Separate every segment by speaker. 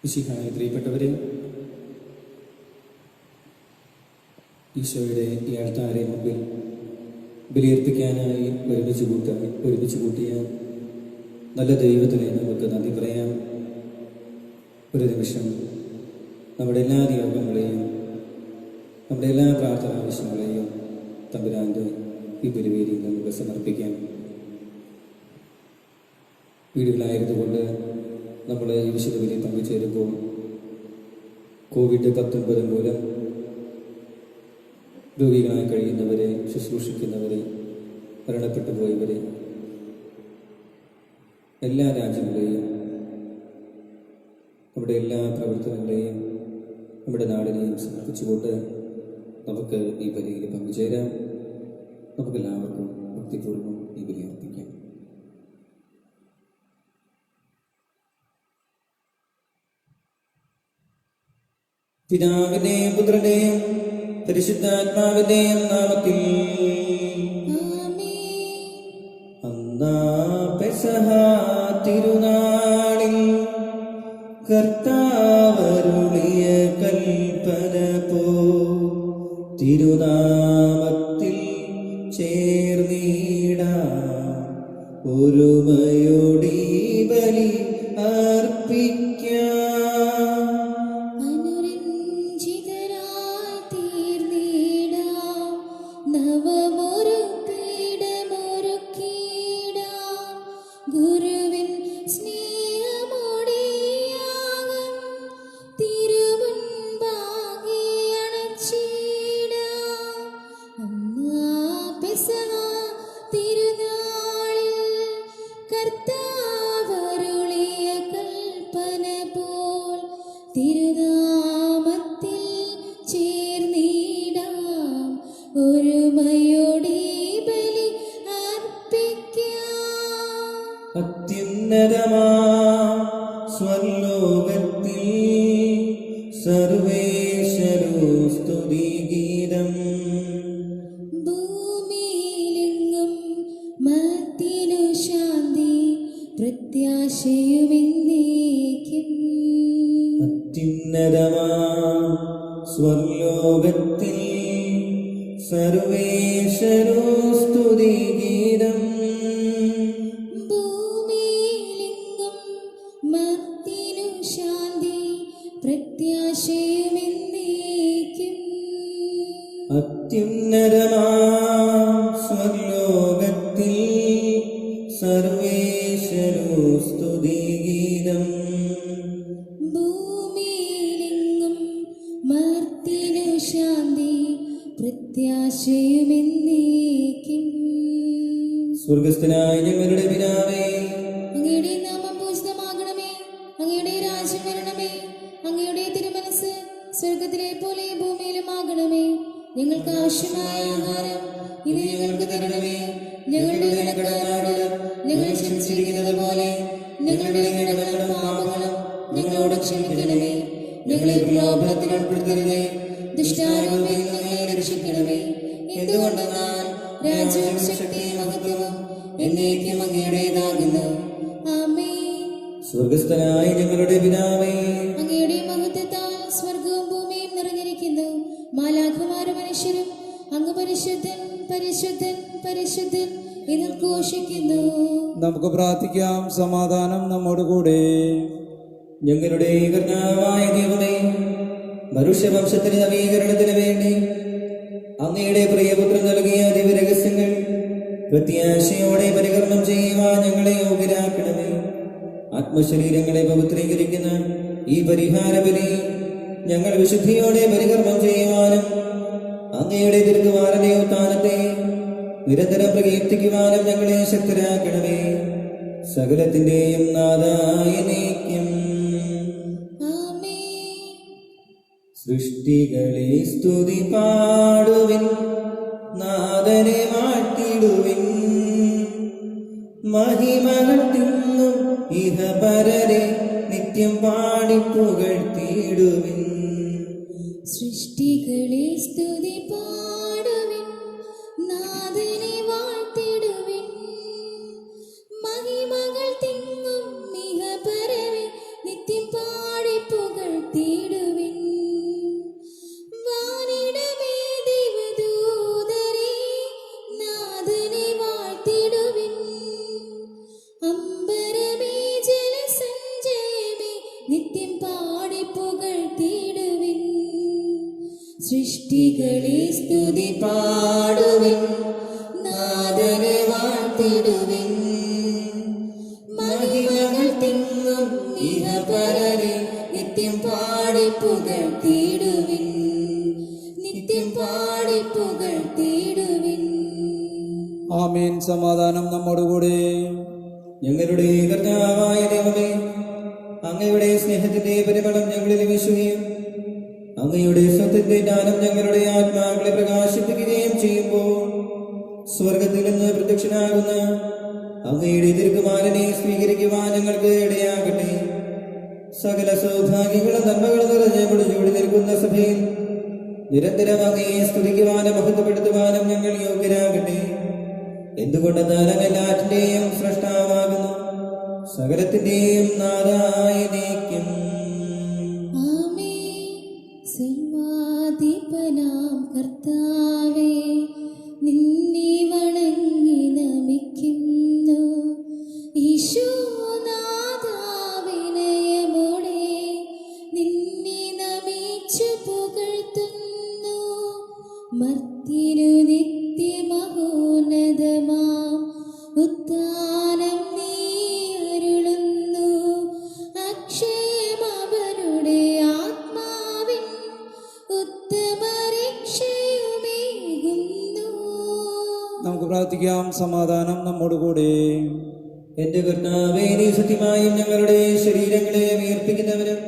Speaker 1: മിശിഹായിൽ പ്രിയപ്പെട്ടവരെ, ഈശോയുടെ ഈ ആൾത്താരെ മുമ്പിൽ ബലിയർപ്പിക്കാനായി ഒരുമിച്ച് കൂട്ടിയ നല്ല ദൈവത്തിനെ നമുക്ക് നന്ദി പറയാം. ഒരു നിമിഷം നമ്മുടെ എല്ലാ നിയോഗങ്ങളെയും നമ്മുടെ എല്ലാ പ്രാർത്ഥന ആവശ്യങ്ങളെയും തമ്പുരാൻ്റെ ഈ ബലിവേദിയിൽ നമുക്ക് സമർപ്പിക്കാം. വീടുകളായിരുന്നുകൊണ്ട് നമ്മൾ ഈ വിശുദ്ധ ബലിയിൽ പങ്കുചേരുമ്പോൾ COVID-19 മൂലം രോഗികളായി കഴിയുന്നവരെ, ശുശ്രൂഷിക്കുന്നവരെ, മരണപ്പെട്ടു പോയവരെ, എല്ലാ രാജ്യങ്ങളെയും, നമ്മുടെ എല്ലാ പ്രവർത്തനങ്ങളെയും, നമ്മുടെ നാടിനെയും സമർപ്പിച്ചുകൊണ്ട് നമുക്ക് ഈ ബലിയിൽ പങ്കുചേരാം. നമുക്കെല്ലാവർക്കും ഭക്തിപൂർവ്വം ഈ ബലി അർപ്പിക്കാം. പിതാവിന്റെയും പുത്രന്റെയും പരിശുദ്ധാത്മാവിന്റെയും നാമത്തിൽ. അന്നാ പെസഹ തിരുനാളിൽ കർത്താവരുളിയ കൽപ്പന പോ തിരുനാമത്തിൽ ചേർന്നിടാം, ഒരുമയോടി ബലി അർപ്പിക്കാം. അത്യുന്നതമാ സ്വർലോകത്തിൽ സർവേശ്വരോ സ്തുതിഗീതം,
Speaker 2: ഭൂമിയിലെങ്ങും മർത്യനു ശാന്തി പ്രത്യാശയുമെന്നേക്കും.
Speaker 1: അത്യുന്നതമാ സ്വർലോകത്തിൽ സർവേശ്വരോ സ്തുതിഗീതം,
Speaker 2: പ്രത്യാശയുമെന്നേക്കും.
Speaker 1: അത്യുന്നതമാം സ്വർലോകത്തിൽ സർവേശ്വരോ സ്തുതിഗീതം,
Speaker 2: ഭൂമിയിലെങ്ങും മർത്യനു ശാന്തി പ്രത്യാശയുമെന്നേക്കും.
Speaker 1: സ്വർഗസ്ഥനായ ഞങ്ങളുടെ പിതാവേ,
Speaker 2: അങ്ങയുടെ നാമം പൂജിതമാകണമേ, അങ്ങയുടെ രാജ്യം വരണമേ, അങ്ങയുടെ തിരുമനസ് സ്വർഗത്തിലെ പോലെ ഭൂമിയിലും ആകണമേ. ഞങ്ങൾക്ക് ആവശ്യമായ ആഹാരം ഇനി ഞങ്ങൾക്ക് തരണമേ. ഞങ്ങളുടെ കടക്കാരോട് ഞങ്ങൾ ക്ഷമിച്ചിരിക്കുന്നത് പോലെ ഞങ്ങളുടെ കടങ്ങളും പാപങ്ങളും ഞങ്ങളോട് ക്ഷമിക്കണമേ. ഞങ്ങളെ പ്രലോഭനത്തിൽ ഉൾപ്പെടുത്തരുതേ, ദുഷ്ടാരൂപയിൽ ഞങ്ങളെ രക്ഷിക്കണമേ. എന്തുകൊണ്ടെന്നാൽ രാജ്യവും ശക്തിയും മഹത്വവും എന്നേക്കും അങ്ങയുടേതാകുന്നു. ആമേൻ.
Speaker 1: സ്വർഗസ്ഥനായ ഞങ്ങളുടെ പിതാവേ,
Speaker 2: അങ്ങയുടെ മഹത്വത്താൽ സ്വർഗവും ഭൂമിയും നിറഞ്ഞിരിക്കുന്നു. മാലാഖമാരും മനുഷ്യരും അങ്ങ് പരിശുദ്ധൻ പരിശുദ്ധൻ പരിശുദ്ധൻ എന്ന് ഘോഷിക്കുന്നു.
Speaker 3: നമുക്ക് പ്രാർത്ഥിക്കാം. സമാധാനം നമ്മോടുകൂടെ.
Speaker 1: ഞങ്ങളുടെ കർത്താവായ ദൈവമേ, മനുഷ്യവംശത്തിന് നവീകരണത്തിന് വേണ്ടി അങ്ങയുടെ പ്രിയപുത്രൻ നൽകിയ ദിവ്യരഹസ്യങ്ങൾ പ്രത്യാശയോടെ പരികർമ്മം ചെയ്യുവാൻ ഞങ്ങളെ യോഗ്യരാക്കണമേ. ആത്മശരീരങ്ങളെ പവിത്രീകരിക്കുന്ന ഈ പരിഹാര ബലി ഞങ്ങൾ വിശുദ്ധിയോടെ പരികർമ്മം ചെയ്യുവാനും അങ്ങയുടെ ദീർഘകാലത്തെ ഉത്ഥാനത്തെ നിരന്തരം പ്രകീർത്തിക്കുവാനും ഞങ്ങളെ ശക്തരാക്കണമേ. സകലത്തിന്റെയും നാഥായ നീക്കം. സൃഷ്ടികളെ സ്തുതി പാടുവിൻ, നാഥനെ വാഴ്ത്തിടുവിൻ, മഹിമകൾ തിന്നും ഇഹ പരരെ നിത്യം പാടി പുകഴ്ത്തിയിടുവിൻ.
Speaker 2: സൃഷ്ടികളെ സ്തുതി പാടുവിൻ, നാഥനെ വാഴ്ത്തിടുവിൻ, മഹിമകൾ തിങ്ങും ഇഹ പരരെ നിത്യം പാടി സൃഷ്ടികളെ സ്തുതി പാടുവിൻ, നാഥനെ വാഴ്ത്തിടുവിൻ. മഹിമകൾ തിങ്ങും ഇഹപരരെ നിത്യം പാടി പുകഴ്ത്തിടുവിൻ, നിത്യം പാടി പുകഴ്ത്തിടുവിൻ.
Speaker 3: ആമേൻ. സമാധാനം നമ്മോടുകൂടെ.
Speaker 1: ഞങ്ങളുടെ കർത്താവായ ദൈവമേ, അങ്ങയുടെ സ്നേഹത്തിന്റെ പരിമളം ഞങ്ങളിൽ വീശുകയും അങ്ങയുടെ സത്യത്തിന്റെ ദാനം ഞങ്ങളുടെ ആത്മാക്കളെ പ്രകാശിപ്പിക്കുകയും ചെയ്യുമ്പോൾ സ്വർഗത്തിൽ നിന്ന് പ്രത്യക്ഷനാകുന്ന അങ്ങയുടെ തിരുക്കുമാരനെ സ്വീകരിക്കുവാൻ ഞങ്ങൾക്ക് ഇടയാകട്ടെ. സകല സൗഭാഗ്യങ്ങളും നന്മകളും നിറഞ്ഞ് മുടിചൂടി നിൽക്കുന്ന സഭയിൽ നിരന്തരം അങ്ങയെ സ്തുതിക്കുവാനും മഹത്വപ്പെടുത്തുവാനും ഞങ്ങൾ യോഗ്യരാകട്ടെ. എന്തുകൊണ്ടെന്നാൽ അങ്ങ് എല്ലാറ്റിന്റെയും സ്രഷ്ടാവാകുന്നു, സകലത്തിന്റെയും നാഥായിരിക്കും.
Speaker 2: ആമേൻ. സർവാധിപനാം കർത്താവേ, നിന്നെ വണങ്ങി നമിക്കുന്നു. ഈശോനാഥാ, വിനയമോടെ നിന്നെ നമിച്ചു പുകഴ്ത്തുന്നു. മർത്യനു നിത്യമഹോന്നതമാം ഉത്ഥാനം നീ അരുളുന്നു. അക്ഷയമവരുടെ ആത്മാവിൻ ഉത്തമ രക്ഷയുമേകുന്നു.
Speaker 3: നമുക്ക് പ്രാർത്ഥിക്കാം. സമാധാനം നമ്മോടുകൂടെ.
Speaker 1: എന്റെ കർത്താവേ, നീ സത്യമായും ഞങ്ങളുടെ ശരീരങ്ങളെ ഉയർപ്പിക്കുന്നവനും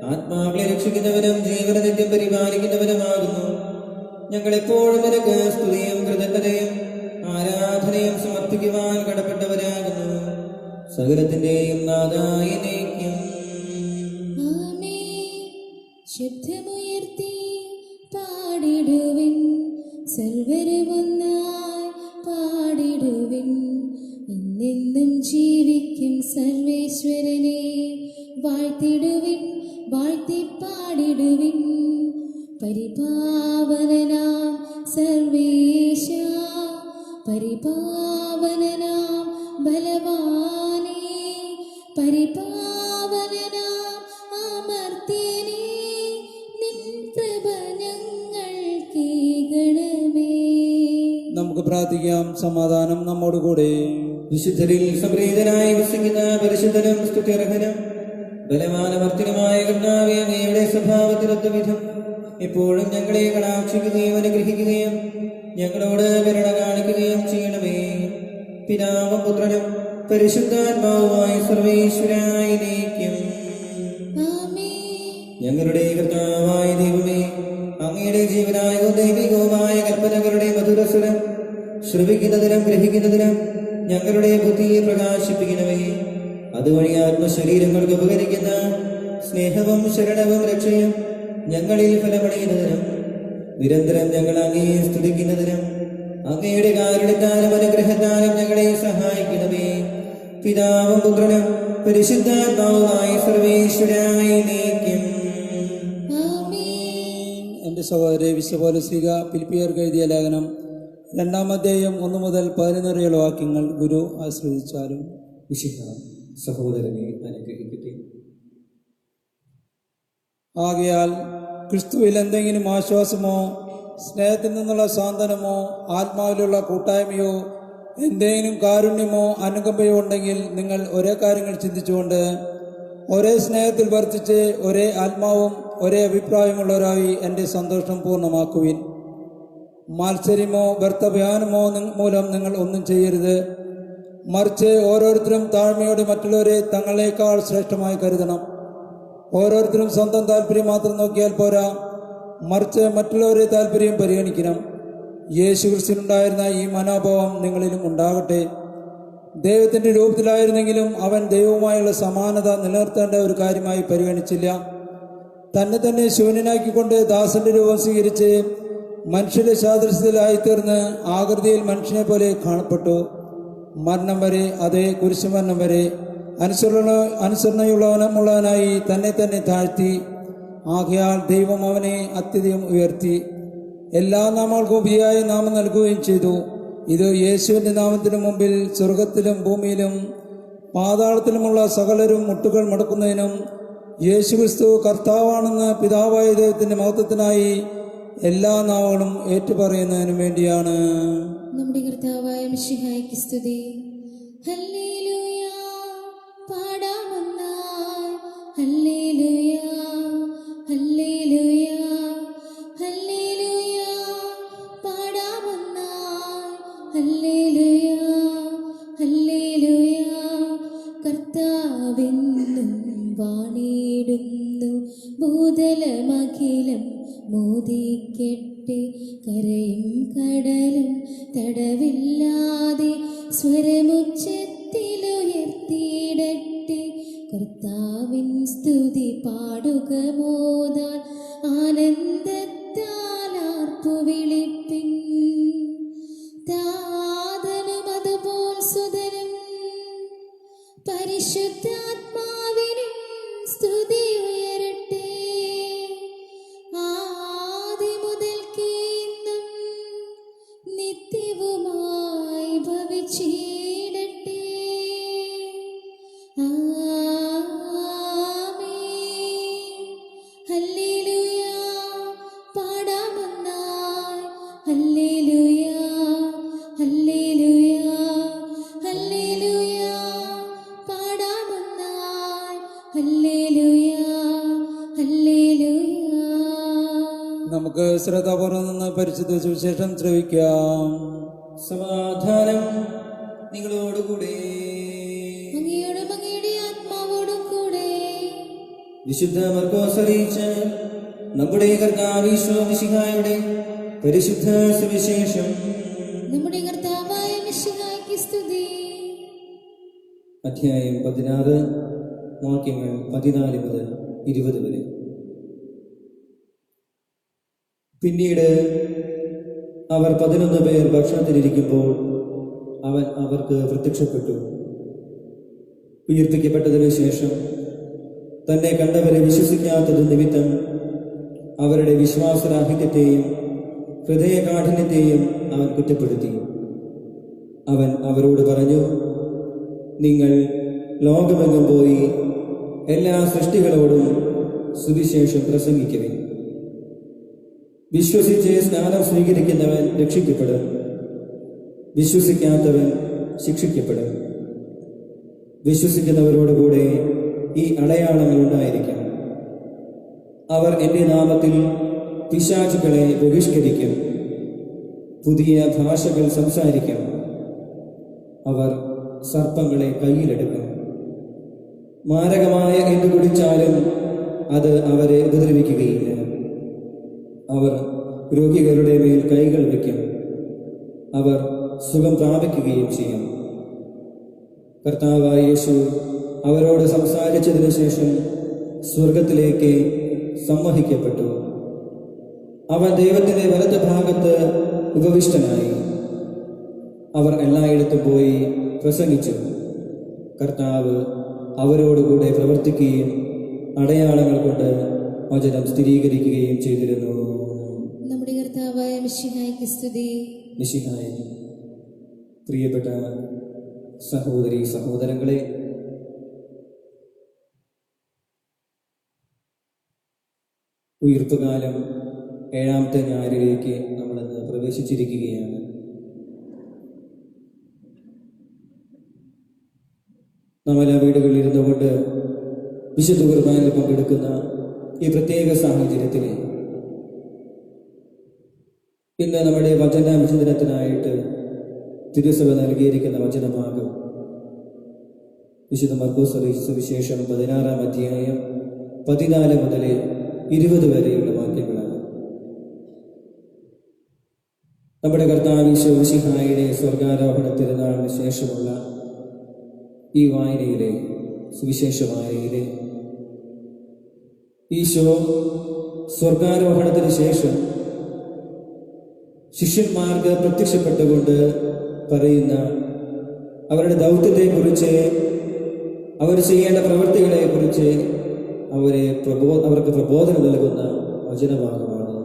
Speaker 1: ആത്മാക്കളെ രക്ഷിക്കുന്നവനും ജീവന നിത്യം പരിപാലിക്കുന്നവനുമാകുന്നു. ഞങ്ങളെപ്പോഴും നിനക്ക് സ്തുതിയും കൃതജ്ഞതയും ആരാധനയും സമർപ്പിക്കുവാൻ കടപ്പെട്ടവരാകുന്നു. സകലത്തിന്റെയും നാഥായിരിക്കും.
Speaker 2: ആമേൻ. ശബ്ദമുയർത്തി പാടിടുവിൻ, സർവരുമൊന്നായി പാടിടുവിൻ. എന്നെന്നും ജീവിക്കും സർവേശ്വരനെ വാഴ്ത്തിടുവിൻ, വാഴ്ത്തി പാടിടുവിൻ. പരിപാവനനാം സർവേശ, പരിപാവനനാം ബലവാനേ, പരിപാവനനാം അമർത്യനേ, നിൻ കൃപ ഞങ്ങൾക്കേകണമേ.
Speaker 3: നമുക്ക് പ്രാർത്ഥിക്കാം. സമാധാനം നമ്മോടുകൂടെ.
Speaker 1: വിശുദ്ധരിൽ സംപ്രീതനായി വസിക്കുന്ന പരിശുദ്ധനും സ്തുത്യർഹനും ബലവാനമർത്തിനുമായ കർത്താവേ, അങ്ങയുടെ സ്വഭാവത്തിനൊത്ത വിധം എപ്പോഴും ഞങ്ങളെ കടാക്ഷിക്കുകയും അനുഗ്രഹിക്കുകയും ഞങ്ങളോട് കരുണ കാണിക്കുകയും ചെയ്യണമേ. പിതാവും പുത്രനും പരിശുദ്ധാത്മാവുമായ സർവേശ്വരായിരിക്കും.
Speaker 2: ആമേൻ.
Speaker 1: ഞങ്ങളുടെ കർത്താവായ ദൈവമേ, അങ്ങയുടെ ജീവനായകവും ദൈവികവുമായ കൽപ്പനകളുടെ മധുരസ്വരം ശ്രവിക്കുന്നതിനും ഗ്രഹിക്കുന്നതിനും ഞങ്ങളുടെ ബുദ്ധിയെ പ്രകാശിപ്പിക്കണമേ. അതുവഴി ആത്മശരീരങ്ങൾക്ക് ഉപകരിക്കുന്ന സ്നേഹവും ശരണവും രക്ഷയും ഞങ്ങളിൽ ഫലമണിയുന്നതിനും നിരന്തരം ഞങ്ങൾ അങ്ങയെ സ്തുതിക്കുന്നതിനും അങ്ങയുടെ കാരുണ്യത്താലും അനുഗ്രഹത്താലും ഞങ്ങളെ സഹായിക്കണമേ. പിതാവും പുത്രനും പരിശുദ്ധാത്മാവുമായ സർവേശ്വരായിരിക്കും.
Speaker 2: ആമേൻ.
Speaker 3: എൻ്റെ സഹോദരി വിശ്വപോലസ്ലിക ഫിലിപ്പിയർക്ക് എഴുതിയ ലേഖനം 2-ാം അധ്യായം 1 മുതൽ 11 വരെയുള്ള വാക്യങ്ങൾ ഗുരു ആശ്രയിച്ചാലും.
Speaker 1: വിശുദ്ധ സഹോദരനെ അനുഗ്രഹിക്കട്ടെ.
Speaker 3: ആകയാൽ ക്രിസ്തുവിൽ എന്തെങ്കിലും ആശ്വാസമോ സ്നേഹത്തിൽ നിന്നുള്ള സാന്ത്വനമോ ആത്മാവിലുള്ള കൂട്ടായ്മയോ എന്തെങ്കിലും കാരുണ്യമോ അനുകമ്പയോ ഉണ്ടെങ്കിൽ നിങ്ങൾ ഒരേ കാര്യങ്ങൾ ചിന്തിച്ചുകൊണ്ട് ഒരേ സ്നേഹത്തിൽ വർദ്ധിച്ച് ഒരേ ആത്മാവും ഒരേ അഭിപ്രായമുള്ളവരായി എൻ്റെ സന്തോഷം പൂർണ്ണമാക്കുവിൻ. മാത്സര്യമോ വ്യർത്ഥഭ്യാനമോ മൂലം നിങ്ങൾ ഒന്നും ചെയ്യരുത്. മറിച്ച് ഓരോരുത്തരും താഴ്മയോടെ മറ്റുള്ളവരെ തങ്ങളേക്കാൾ ശ്രേഷ്ഠമായി കരുതണം. ഓരോരുത്തരും സ്വന്തം താല്പര്യം മാത്രം നോക്കിയാൽ പോരാ, മറിച്ച് മറ്റുള്ളവരെ താല്പര്യം പരിഗണിക്കണം. യേശുക്രിസ്തുവിനുണ്ടായിരുന്ന ഈ മനോഭാവം നിങ്ങളിലും ഉണ്ടാകട്ടെ. ദൈവത്തിൻ്റെ രൂപത്തിലായിരുന്നെങ്കിലും അവൻ ദൈവവുമായുള്ള സമാനത നിലനിർത്തേണ്ട ഒരു കാര്യമായി പരിഗണിച്ചില്ല. തന്നെ തന്നെ ശൂന്യനാക്കിക്കൊണ്ട് ദാസന്റെ രൂപം സ്വീകരിച്ച് മനുഷ്യരുടെ സാദൃശ്യത്തിലായിത്തീർന്ന് ആകൃതിയിൽ മനുഷ്യനെ പോലെ കാണപ്പെട്ടു. മരണം വരെ, അതേ കുരിശുമരണം വരെ അനുസരണയുള്ളവനായി തന്നെ തന്നെ താഴ്ത്തി. ആകയാൽ ദൈവം അവനെ അത്യധികം ഉയർത്തി എല്ലാ നാമങ്ങൾക്കും ഉപരിയായി നാമം നൽകുകയും ചെയ്തു. ഇത് യേശുവിൻ്റെ നാമത്തിനു മുമ്പിൽ സ്വർഗത്തിലും ഭൂമിയിലും പാതാളത്തിലുമുള്ള സകലരും മുട്ടുകൾ മടക്കുന്നതിനും യേശുക്രിസ്തു കർത്താവാണെന്ന് പിതാവായ ദൈവത്തിൻ്റെ മഹത്വത്തിനായി എല്ലാ നാവുകളും ഏറ്റുപറയുന്നതിനും വേണ്ടിയാണ്.
Speaker 2: നമ്മുടെ കർത്താവായ മിശിഹായ്ക്ക് സ്തുതി. ഹല്ലേലൂയ, പാടാമൊന്നായി. ഹല്ലേലൂയ, ഹല്ലേലൂയ, ഹല്ലേലൂയ, പാടാമൊന്നായി. ഹല്ലേലൂയ, ഹല്ലേലൂയ, കർത്താവെന്നും വാണിടുന്നു. ഭൂതലമഖിലം മോദിക്കട്ടെ, കരയും കടലും തടവില്ലാതെ സ്വരമുച്ചത്തിലുയർത്തിയിടട്ടെ. കർത്താവിൻ സ്തുതി പാടുക മോദാൻ, ആനന്ദത്താൽ ആർപ്പുവിളിപ്പിൻ. താതനും അതുപോൽ സുതനും പരിശുദ്ധാത്മാവിനും സ്തുതി ഉയരട്ടെ. ആദിമുതൽക്കേന്നും നിത്യവുമായി ഭവിച്ചിടട്ടെ. ആമേൻ. ഹല്ലേലൂയ, പാടാമൊന്നായി. ഹല്ലേലൂയ, ഹല്ലേലൂയ, ഹല്ലേലൂയ, പാടാമൊന്നായി. ഹല്ലേലൂയ, ഹല്ലേലൂയ.
Speaker 3: നമുക്ക് ശ്രദ്ധാപൂർവം നിന്ന് പരിശുദ്ധ സുവിശേഷം ശ്രവിക്കാം.
Speaker 1: സമാധാനം നിങ്ങളോടുകൂടെ.
Speaker 2: അങ്ങയോടും അങ്ങയുടെ ആത്മാവോടും കൂടെ.
Speaker 1: വിശുദ്ധ മർക്കോസ് അറിയിച്ച നമ്മുടെ കർത്താവ് ഈശോ മിശിഹായുടെ പരിശുദ്ധ സുവിശേഷം.
Speaker 2: നമ്മുടെ കർത്താവായ മിശിഹായ്ക്ക് സ്തുതി.
Speaker 1: അധ്യായം 16 വാക്യങ്ങൾ 14 മുതൽ 20 വരെ. പിന്നീട് അവർ 11 പേർ ഭക്ഷണത്തിലിരിക്കുമ്പോൾ അവൻ അവർക്ക് പ്രത്യക്ഷപ്പെട്ടു. ഉയർപ്പിക്കപ്പെട്ടതിനു ശേഷം തന്നെ കണ്ടവരെ വിശ്വസിക്കാത്തത് നിമിത്തം അവരുടെ വിശ്വാസരാഹിത്യത്തെയും ഹൃദയകാഠിന്യത്തെയും അവൻ കുറ്റപ്പെടുത്തി. അവൻ അവരോട് പറഞ്ഞു, നിങ്ങൾ ലോകമെങ്ങും പോയി എല്ലാ സൃഷ്ടികളോടും സുവിശേഷം പ്രസംഗിക്കുവിൻ. വിശ്വസിച്ച് സ്നാനം സ്വീകരിക്കുന്നവൻ രക്ഷിക്കപ്പെടും, വിശ്വസിക്കാത്തവൻ ശിക്ഷിക്കപ്പെടും. വിശ്വസിക്കുന്നവരോടുകൂടെ ഈ അടയാളങ്ങൾ ഉണ്ടായിരിക്കും. അവർ എൻ്റെ നാമത്തിൽ പിശാചുക്കളെ ബഹിഷ്കരിക്കും, പുതിയ ഭാഷകൾ സംസാരിക്കും, അവർ സർപ്പങ്ങളെ കയ്യിലെടുക്കും. മാരകമായ എന്തു കുടിച്ചാലും അത് അവരെ ഉപദ്രവിക്കുകയില്ല. അവർ രോഗികളുടെ മേൽ കൈകൾ വയ്ക്കും, അവർ സുഖം പ്രാപിക്കുകയും ചെയ്യും. കർത്താവായ യേശു അവരോട് സംസാരിച്ചതിനു ശേഷം സ്വർഗത്തിലേക്ക് സംവഹിക്കപ്പെട്ടു. അവൻ ദൈവത്തിന്റെ വലത്ത് ഭാഗത്ത് ഉപവിഷ്ടനായി. അവർ എല്ലായിടത്തും പോയി പ്രസംഗിച്ചു. കർത്താവ് അവരോടുകൂടെ പ്രവർത്തിക്കുകയും അടയാളങ്ങൾ കൊണ്ട് വചനം സ്ഥിരീകരിക്കുകയും ചെയ്തിരുന്നു.
Speaker 2: നമ്മുടെ കർത്താവായ മിശിഹായ്ക്ക് സ്തുതി.
Speaker 1: മിശിഹായ പ്രിയപ്പെട്ട സഹോദരി സഹോദരങ്ങളെ, ഉയിർപ്പുകാലം 7ാമത്തെ ഞായറിലേക്ക് നമ്മളിന്ന് പ്രവേശിച്ചിരിക്കുകയാണ്. നമ്മളെല്ലാ വീടുകളിൽ ഇരുന്നുകൊണ്ട് വിശുദ്ധ കുർബാനയിൽ പങ്കെടുക്കുന്ന ഈ പ്രത്യേക സാഹചര്യത്തിൽ ഇന്ന് നമ്മുടെ വചന വിചിന്തനത്തിനായിട്ട് തിരുസഭ നൽകിയിരിക്കുന്ന വചനഭാഗം വിശുദ്ധ മർക്കോസ് അറിയിച്ച സുവിശേഷം 16-ാം അധ്യായം 14 മുതൽ 20 വരെയുള്ള വാക്യങ്ങളാണ്. നമ്മുടെ കർത്താവ് ഈശോ മിശിഹായുടെ സ്വർഗാരോഹണ തിരുനാളിന് ശേഷമുള്ള ഈ വായനയിലെ സുവിശേഷ വായനയിലെ ഈശോ സ്വർഗാരോഹണത്തിന് ശേഷം ശിഷ്യന്മാർക്ക് പ്രത്യക്ഷപ്പെട്ടുകൊണ്ട് പറയുന്ന അവരുടെ ദൗത്യത്തെക്കുറിച്ച്, അവർ ചെയ്യേണ്ട പ്രവൃത്തികളെക്കുറിച്ച് അവർക്ക് പ്രബോധനം നൽകുന്ന വചനഭാഗമാണ്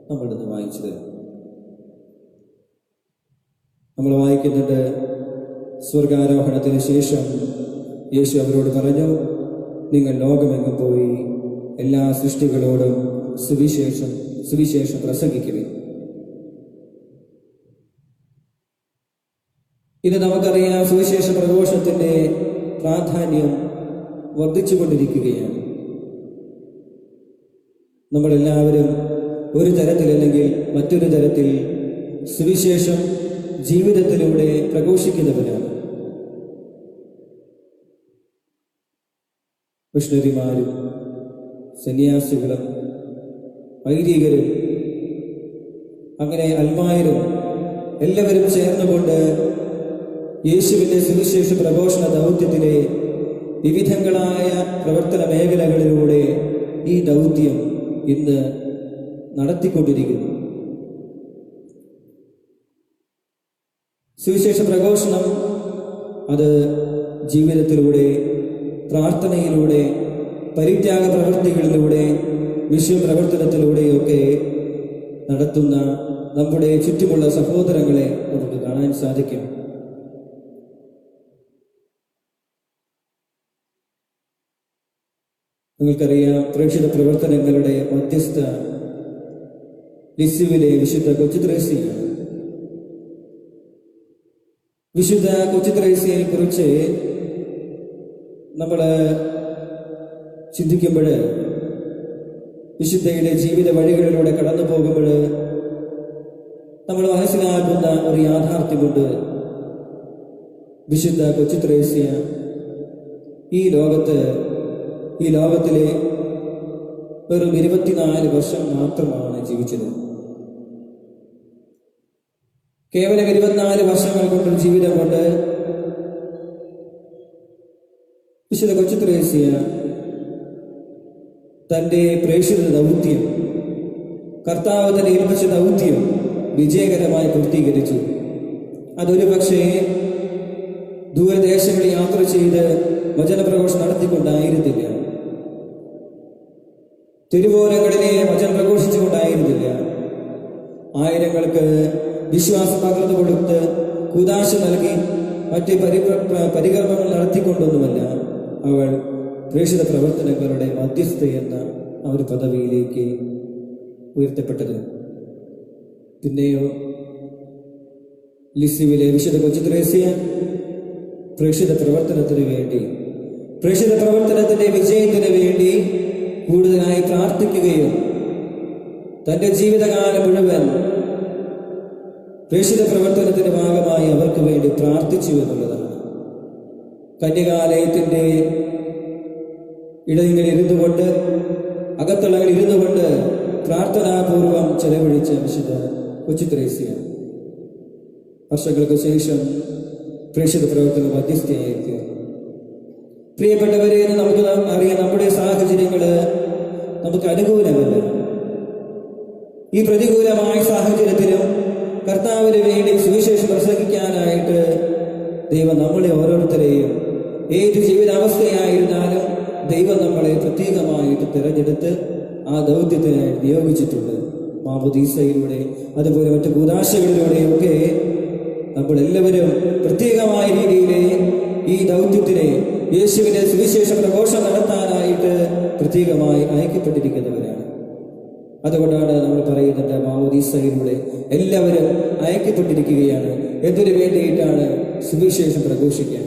Speaker 1: നമ്മളിന്ന് വായിച്ചത്. നമ്മൾ വായിക്കുന്നുണ്ട്, സ്വർഗാരോഹണത്തിന് ശേഷം യേശു അവരോട് പറഞ്ഞു, നിങ്ങൾ ലോകമെങ്ങും പോയി എല്ലാ സൃഷ്ടികളോടും സുവിശേഷം സുവിശേഷം പ്രസംഗിക്കുവിൻ. ഇത് നമുക്കറിയാം, സുവിശേഷ പ്രഘോഷത്തിന്റെ പ്രാധാന്യം വർദ്ധിച്ചുകൊണ്ടിരിക്കുകയാണ്. നമ്മളെല്ലാവരും ഒരു തരത്തിലല്ലെങ്കിൽ മറ്റൊരു തരത്തിൽ സുവിശേഷം ജീവിതത്തിലൂടെ പ്രഘോഷിക്കുന്നവരാണ്. മിഷണറിമാരും സന്യാസികളും വൈദികരും അങ്ങനെ അൽമായരും എല്ലാവരും ചേർന്നുകൊണ്ട് യേശുവിന്റെ സുവിശേഷ പ്രഘോഷണ ദൗത്യത്തിലെ വിവിധങ്ങളായ പ്രവർത്തന മേഖലകളിലൂടെ ഈ ദൗത്യം ഇന്ന് നടത്തിക്കൊണ്ടിരിക്കുന്നു. സുവിശേഷ പ്രഘോഷണം അത് ജീവിതത്തിലൂടെ, പ്രാർത്ഥനയിലൂടെ, പരിത്യാഗ പ്രവൃത്തികളിലൂടെ, വിശ്വപ്രവർത്തനത്തിലൂടെയൊക്കെ നടത്തുന്ന നമ്മുടെ ചുറ്റുമുള്ള സഹോദരങ്ങളെ നമുക്ക് കാണാൻ സാധിക്കും. നിങ്ങൾക്കറിയാം, പ്രേക്ഷിത പ്രവർത്തനങ്ങളുടെ മധ്യസ്ഥ ലിസ്യുവിലെ വിശുദ്ധ കൊച്ചുത്രേസ്യയാണ്. വിശുദ്ധ കൊച്ചുത്രേസ്യയെ കുറിച്ച് നമ്മൾ ചിന്തിക്കുമ്പോൾ, വിശുദ്ധയുടെ ജീവിത വഴികളിലൂടെ കടന്നു പോകുമ്പോൾ നമ്മൾ മനസ്സിലാക്കുന്ന ഒരു യാഥാർത്ഥ്യമുണ്ട്. വിശുദ്ധ കൊച്ചുത്രേസ്യ ഈ ലോകത്തിലെ വെറും 24 വർഷം മാത്രമാണ് ജീവിച്ചത്. കേവലം 24 വർഷങ്ങൾ കൊണ്ട് ജീവിതം കൊണ്ട് വിശുദ്ധ കൊച്ചുത്രേസ്യ തന്റെ പ്രേക്ഷിത ദൗത്യം, കർത്താവ് തന്നെ ഏൽപ്പിച്ച ദൗത്യം വിജയകരമായി പൂർത്തീകരിച്ചു. അതൊരു പക്ഷേ ദൂരദേശങ്ങളിൽ യാത്ര ചെയ്ത് വചനപ്രഘോഷം നടത്തിക്കൊണ്ടായിരുന്നില്ല, തെരുവോരങ്ങളിലെ വചനം പ്രഘോഷിച്ചുകൊണ്ടായിരുന്നില്ല, ആയിരങ്ങൾക്ക് വിശ്വാസം പകർന്നു കൊടുത്ത് കുദാശ നൽകി മറ്റ് പരികർമ്മങ്ങൾ നടത്തിക്കൊണ്ടൊന്നുമല്ല അവൾ പ്രേക്ഷിത പ്രവർത്തനങ്ങളുടെ മധ്യസ്ഥ എന്ന ആ ഒരു പദവിയിലേക്ക് ഉയർത്തപ്പെട്ടത്. പിന്നെയോ ലിസ്യുവിലെ വിശുദ്ധ കൊച്ചുത്രേസ്യ പ്രേക്ഷിത പ്രവർത്തനത്തിന് വേണ്ടി, പ്രേക്ഷിത പ്രവർത്തനത്തിന്റെ വിജയത്തിന് വേണ്ടി കൂടുതലായി പ്രാർത്ഥിക്കുകയും തന്റെ ജീവിതകാലം മുഴുവൻ പ്രേക്ഷിത പ്രവർത്തനത്തിന്റെ ഭാഗമായി അവർക്ക് വേണ്ടി പ്രാർത്ഥിച്ചു എന്നുള്ളതാണ്. കന്യകാലയത്തിന്റെ ഇടങ്ങളിൽ ഇരുന്നുകൊണ്ട്, അകത്തളങ്ങളിൽ ഇരുന്നുകൊണ്ട് പ്രാർത്ഥനാപൂർവം ചെലവഴിച്ച വിശുദ്ധ കൊച്ചുത്രേസ്യ വർഷങ്ങൾക്ക് ശേഷം പ്രേക്ഷിത പ്രവർത്തന മധ്യസ്ഥയായി തീർന്നു. പ്രിയപ്പെട്ടവരെ, നമുക്ക് അറിയാം, നമ്മുടെ സാഹചര്യങ്ങള് നമുക്ക് അനുകൂലമല്ല. ഈ പ്രതികൂലമായ സാഹചര്യത്തിലും കർത്താവിന് വേണ്ടി സുവിശേഷം പ്രസംഗിക്കാനായിട്ട് ദൈവം നമ്മളെ ഓരോരുത്തരെയും, ഏത് ജീവിതാവസ്ഥയായിരുന്നാലും ദൈവം നമ്മളെ പ്രത്യേകമായിട്ട് തിരഞ്ഞെടുത്ത് ആ ദൗത്യത്തിനായി നിയോഗിച്ചിട്ടുണ്ട്. മാമോദീസയിലൂടെ, അതുപോലെ മറ്റു കൂദാശകളിലൂടെയൊക്കെ നമ്മളെല്ലാവരും പ്രത്യേകമായ രീതിയിൽ ഈ ദൗത്യത്തിനെ, യേശുവിന്റെ സുവിശേഷ പ്രഘോഷം നടത്താനായിട്ട് പ്രത്യേകമായി അയക്കപ്പെട്ടിരിക്കുന്നവരാണ്. അതുകൊണ്ടാണ് നമ്മൾ പറയുന്നത്, മാമോദീസയിലൂടെ എല്ലാവരും അയക്കപ്പെട്ടിരിക്കുകയാണ്. എന്തിനു വേണ്ടിയിട്ടാണ്? സുവിശേഷം പ്രഘോഷിക്കാൻ,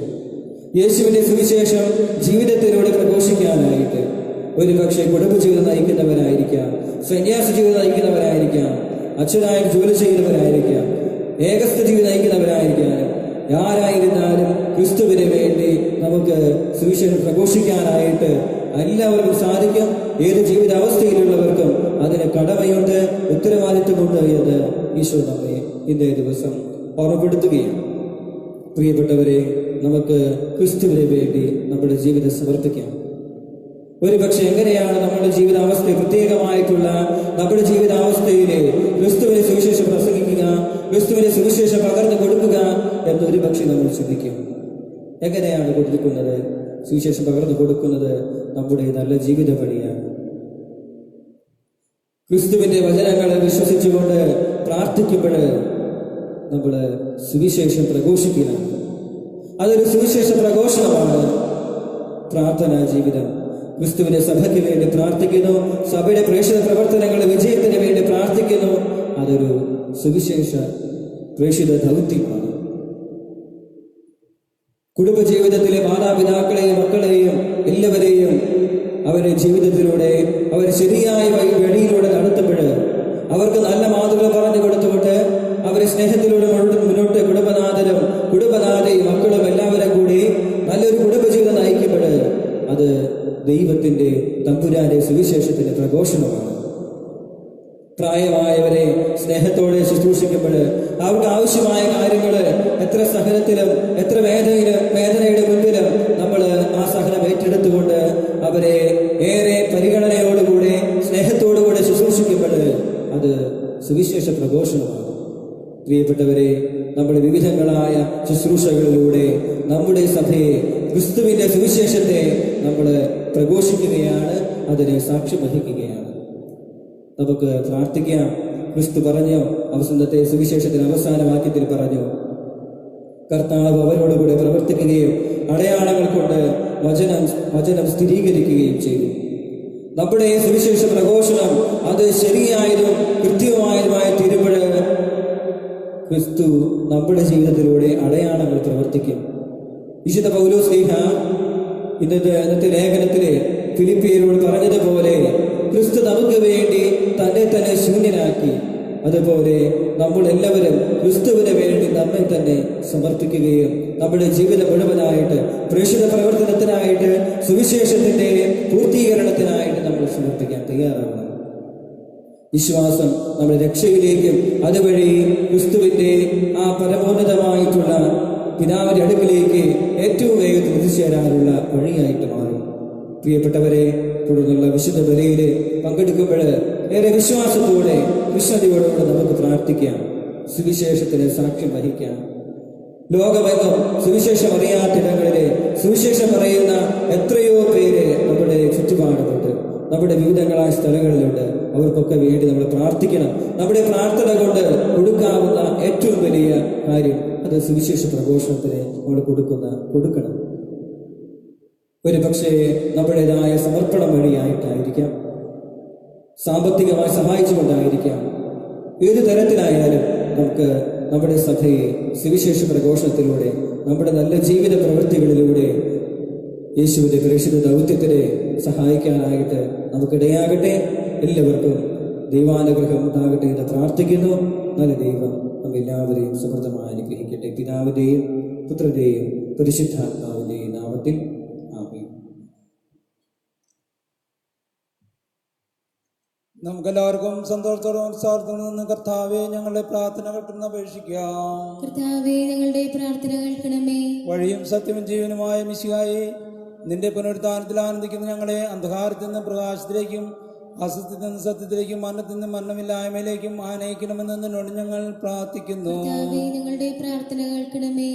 Speaker 1: യേശുവിന്റെ സുവിശേഷം ജീവിതത്തിലൂടെ പ്രഘോഷിക്കാനായിട്ട്. ഒരുപക്ഷെ കുടുംബജീവിതം നയിക്കുന്നവരായിരിക്കാം, സന്യാസ ജീവിതം നയിക്കുന്നവരായിരിക്കാം, അച്ഛനായി ജോലി ചെയ്യുന്നവരായിരിക്കാം, ഏകസ്ഥ ജീവിതം നയിക്കുന്നവരായിരിക്കാം. ആരായിരുന്നാലും ക്രിസ്തുവിന് വേണ്ടി നമുക്ക് സുവിശേഷം പ്രഘോഷിക്കാനായിട്ട് എല്ലാവർക്കും സാധിക്കും. ഏത് ജീവിതാവസ്ഥയിലുള്ളവർക്കും അതിന് കടമയുണ്ട്, ഉത്തരവാദിത്വമുണ്ട് എന്ന് ഈശോ നമ്മെ ഇന്നേ ദിവസം ഓർമ്മപ്പെടുത്തുകയാണ്. പ്രിയപ്പെട്ടവരെ, നമുക്ക് ക്രിസ്തുവിന് വേണ്ടി നമ്മുടെ ജീവിതം സമർപ്പിക്കാം. ഒരുപക്ഷെ എങ്ങനെയാണ് നമ്മുടെ ജീവിതാവസ്ഥയെ, പ്രത്യേകമായിട്ടുള്ള നമ്മുടെ ജീവിതാവസ്ഥയിലെ ക്രിസ്തുവിനെ സുവിശേഷം പ്രസംഗിക്കുക, ക്രിസ്തുവിനെ സുവിശേഷം പകർന്നു കൊടുക്കുക എന്നൊരു പക്ഷെ നമ്മൾ ചിന്തിക്കും. എങ്ങനെയാണ് കൊടുക്കുന്നത്? സുവിശേഷം പകർന്നു കൊടുക്കുന്നത് നമ്മുടെ നല്ല ജീവിത വഴിയാണ്. ക്രിസ്തുവിന്റെ വചനങ്ങളെ വിശ്വസിച്ചുകൊണ്ട് പ്രാർത്ഥിക്കുമ്പോൾ നമ്മൾ സുവിശേഷം പ്രഘോഷിക്കുകയാണ്. അതൊരു സുവിശേഷ പ്രഘോഷണമാണ്. പ്രാർത്ഥനാ ജീവിതം, ക്രിസ്തുവിന്റെ സഭയ്ക്ക് വേണ്ടി പ്രാർത്ഥിക്കുന്നു. സഭയുടെ പ്രേക്ഷിത പ്രവർത്തനങ്ങളുടെ വിജയത്തിന് വേണ്ടി പ്രാർത്ഥിക്കുന്നു. അതൊരു സുവിശേഷ പ്രേക്ഷിത ദൗത്യമാണ്. കുടുംബജീവിതത്തിലെ മാതാപിതാക്കളെയും മക്കളെയും എല്ലാവരെയും അവരുടെ ജീവിതത്തിലൂടെ അവർ ശരിയായ വഴിയിലൂടെ നടത്തുമ്പോൾ അവർക്ക് നല്ല മാതൃക പറഞ്ഞു കൊടുത്തുകൊണ്ട് അവരെ സ്നേഹത്തിലൂടെ മുന്നോട്ട് കുടുംബനാഥയും മക്കളും എല്ലാവരും കൂടി നല്ലൊരു കുടുംബജീവിതം നയിക്കുമ്പോൾ അത് ദൈവത്തിന്റെ തമ്പുരാന്റെ സുവിശേഷത്തിന്റെ പ്രഘോഷണമാണ്. പ്രായമായവരെ സ്നേഹത്തോടെ ശുശ്രൂഷിക്കുമ്പോൾ അവർക്ക് ആവശ്യമായ കാര്യങ്ങൾ എത്ര സഹനത്തിലും എത്ര വേദനയുടെ മുൻപിലും നമ്മൾ ആ സഹനം ഏറ്റെടുത്തുകൊണ്ട് അവരെ ഏറെ പരിഗണനയോടുകൂടെ സ്നേഹത്തോടുകൂടെ ശുശ്രൂഷിക്കുമ്പോൾ അത് സുവിശേഷ പ്രഘോഷണമാണ്. പ്രിയപ്പെട്ടവരെ, നമ്മുടെ വിവിധങ്ങളായ ശുശ്രൂഷകളിലൂടെ നമ്മുടെ സഭയെ ക്രിസ്തുവിന്റെ സുവിശേഷത്തെ നമ്മൾ പ്രഘോഷിക്കുകയാണ്, അതിനെ സാക്ഷ്യം വഹിക്കുകയാണ്. നമുക്ക് പ്രാർത്ഥിക്കാം. ക്രിസ്തു പറഞ്ഞു, അവസാനത്തെ സുവിശേഷത്തിന് അവസാന വാക്യത്തിൽ പറഞ്ഞു, കർത്താവ് അവരോടുകൂടെ പ്രവർത്തിക്കുകയും അടയാളങ്ങൾ കൊണ്ട് വചനം സ്ഥിരീകരിക്കുകയും ചെയ്തു. നമ്മുടെ സുവിശേഷ പ്രഘോഷണം അത് ശരിയായതും കൃത്യമായതുമായ തീരുമ്പോൾ ക്രിസ്തു നമ്മുടെ ജീവിതത്തിലൂടെ അടയാളങ്ങൾ പ്രവർത്തിക്കും. വിശുദ്ധ പൗലോസ്ലീഹ ഇന്നത്തെ ലേഖനത്തിലെ ഫിലിപ്പിയരോട് പറഞ്ഞതുപോലെ ക്രിസ്തു നമുക്ക് വേണ്ടി തന്നെ ശൂന്യനാക്കി. അതുപോലെ നമ്മൾ എല്ലാവരും ക്രിസ്തുവിന് വേണ്ടി നമ്മെ തന്നെ സമർപ്പിക്കുകയും നമ്മുടെ ജീവിതം മുഴുവനായിട്ട് പ്രേക്ഷിത പ്രവർത്തനത്തിനായിട്ട് സുവിശേഷത്തിന്റെ പൂർത്തീകരണത്തിനായിട്ട് നമ്മൾ സമർപ്പിക്കാൻ തയ്യാറാവണം. വിശ്വാസം നമ്മുടെ രക്ഷയിലേക്കും അതുവഴി ക്രിസ്തുവിന്റെ ആ പരമോന്നതമായിട്ടുള്ള പിതാവിന്റെ അടുക്കിലേക്ക് ഏറ്റവും വേഗത്തിൽ എത്തിച്ചേരാനുള്ള വഴിയായിട്ട് മാറും. പ്രിയപ്പെട്ടവരെ, തുടർന്നുള്ള വിശുദ്ധ ബലിയിൽ പങ്കെടുക്കുമ്പോൾ ഏറെ വിശ്വാസത്തോടെ വിശ്വതയോടുകൂടെ നമുക്ക് പ്രാർത്ഥിക്കാം, സുവിശേഷത്തിന് സാക്ഷ്യം വഹിക്കാം. ലോകമെങ്ങും സുവിശേഷം അറിയാത്തിടങ്ങളിലെ സുവിശേഷം പറയുന്ന എത്രയോ പേര് നമ്മുടെ ചുറ്റുപാടുമുണ്ട്, നമ്മുടെ വിവിധങ്ങളായ സ്ഥലങ്ങളിലുണ്ട്. അവർക്കൊക്കെ വേണ്ടി നമ്മൾ പ്രാർത്ഥിക്കണം. നമ്മുടെ പ്രാർത്ഥന കൊണ്ട് കൊടുക്കാവുന്ന ഏറ്റവും വലിയ കാര്യം അത് സുവിശേഷ പ്രഘോഷണത്തിന് നമ്മൾ കൊടുക്കണം. ഒരു പക്ഷേ നമ്മുടേതായ സമർപ്പണം വഴിയായിട്ടായിരിക്കാം, സാമ്പത്തികമായി സഹായിച്ചുകൊണ്ടായിരിക്കാം. ഏതു തരത്തിലായാലും നമുക്ക് നമ്മുടെ സഭയെ സുവിശേഷ പ്രഘോഷണത്തിലൂടെ നമ്മുടെ നല്ല ജീവിത പ്രവൃത്തികളിലൂടെ യേശുവിന്റെ പ്രേക്ഷിത ദൗത്യത്തിനെ സഹായിക്കാനായിട്ട് നമുക്കിടയാകട്ടെ. എല്ലാവർക്കും ദൈവാനുഗ്രഹം ഉണ്ടാകട്ടെ എന്ന് പ്രാർത്ഥിക്കുന്നു. നല്ല ദൈവം നമ്മെല്ലാവരെയും സമൃദ്ധമായി അനുഗ്രഹിക്കട്ടെ. പിതാവിന്റെയും പുത്രന്റെയും പരിശുദ്ധാത്മാവിന്റെയും നാമത്തിൽ ആമേൻ.
Speaker 3: നമുക്കെല്ലാവർക്കും സന്തോഷത്തോടും ഉത്സാഹത്തോടും നിന്ന് കർത്താവെ ഞങ്ങളുടെ പ്രാർത്ഥന കേട്ടെന്ന് അപേക്ഷിക്കാം.
Speaker 2: കർത്താവേ, ഞങ്ങളുടെ പ്രാർത്ഥന കേൾക്കണമേ.
Speaker 3: വഴിയും സത്യവും ജീവനുമായ മിശിഹായെ, നിന്റെ പുനരുത്ഥാനത്തിൽ ആനന്ദിക്കുന്ന ഞങ്ങളെ അന്ധകാരത്തിൽ നിന്ന് പ്രകാശത്തിലേക്കും അസത്യത്തിൽ നിന്ന് സത്യത്തിലേക്കും മരണത്തിൽ നിന്ന് മരണമില്ലായ്മയിലേക്കും ആനയിക്കണമെന്ന് നിന്നോട് ഞങ്ങൾ പ്രാർത്ഥിക്കുന്നു.
Speaker 2: കർത്താവേ, ഞങ്ങളുടെ പ്രാർത്ഥന കേൾക്കണമേ.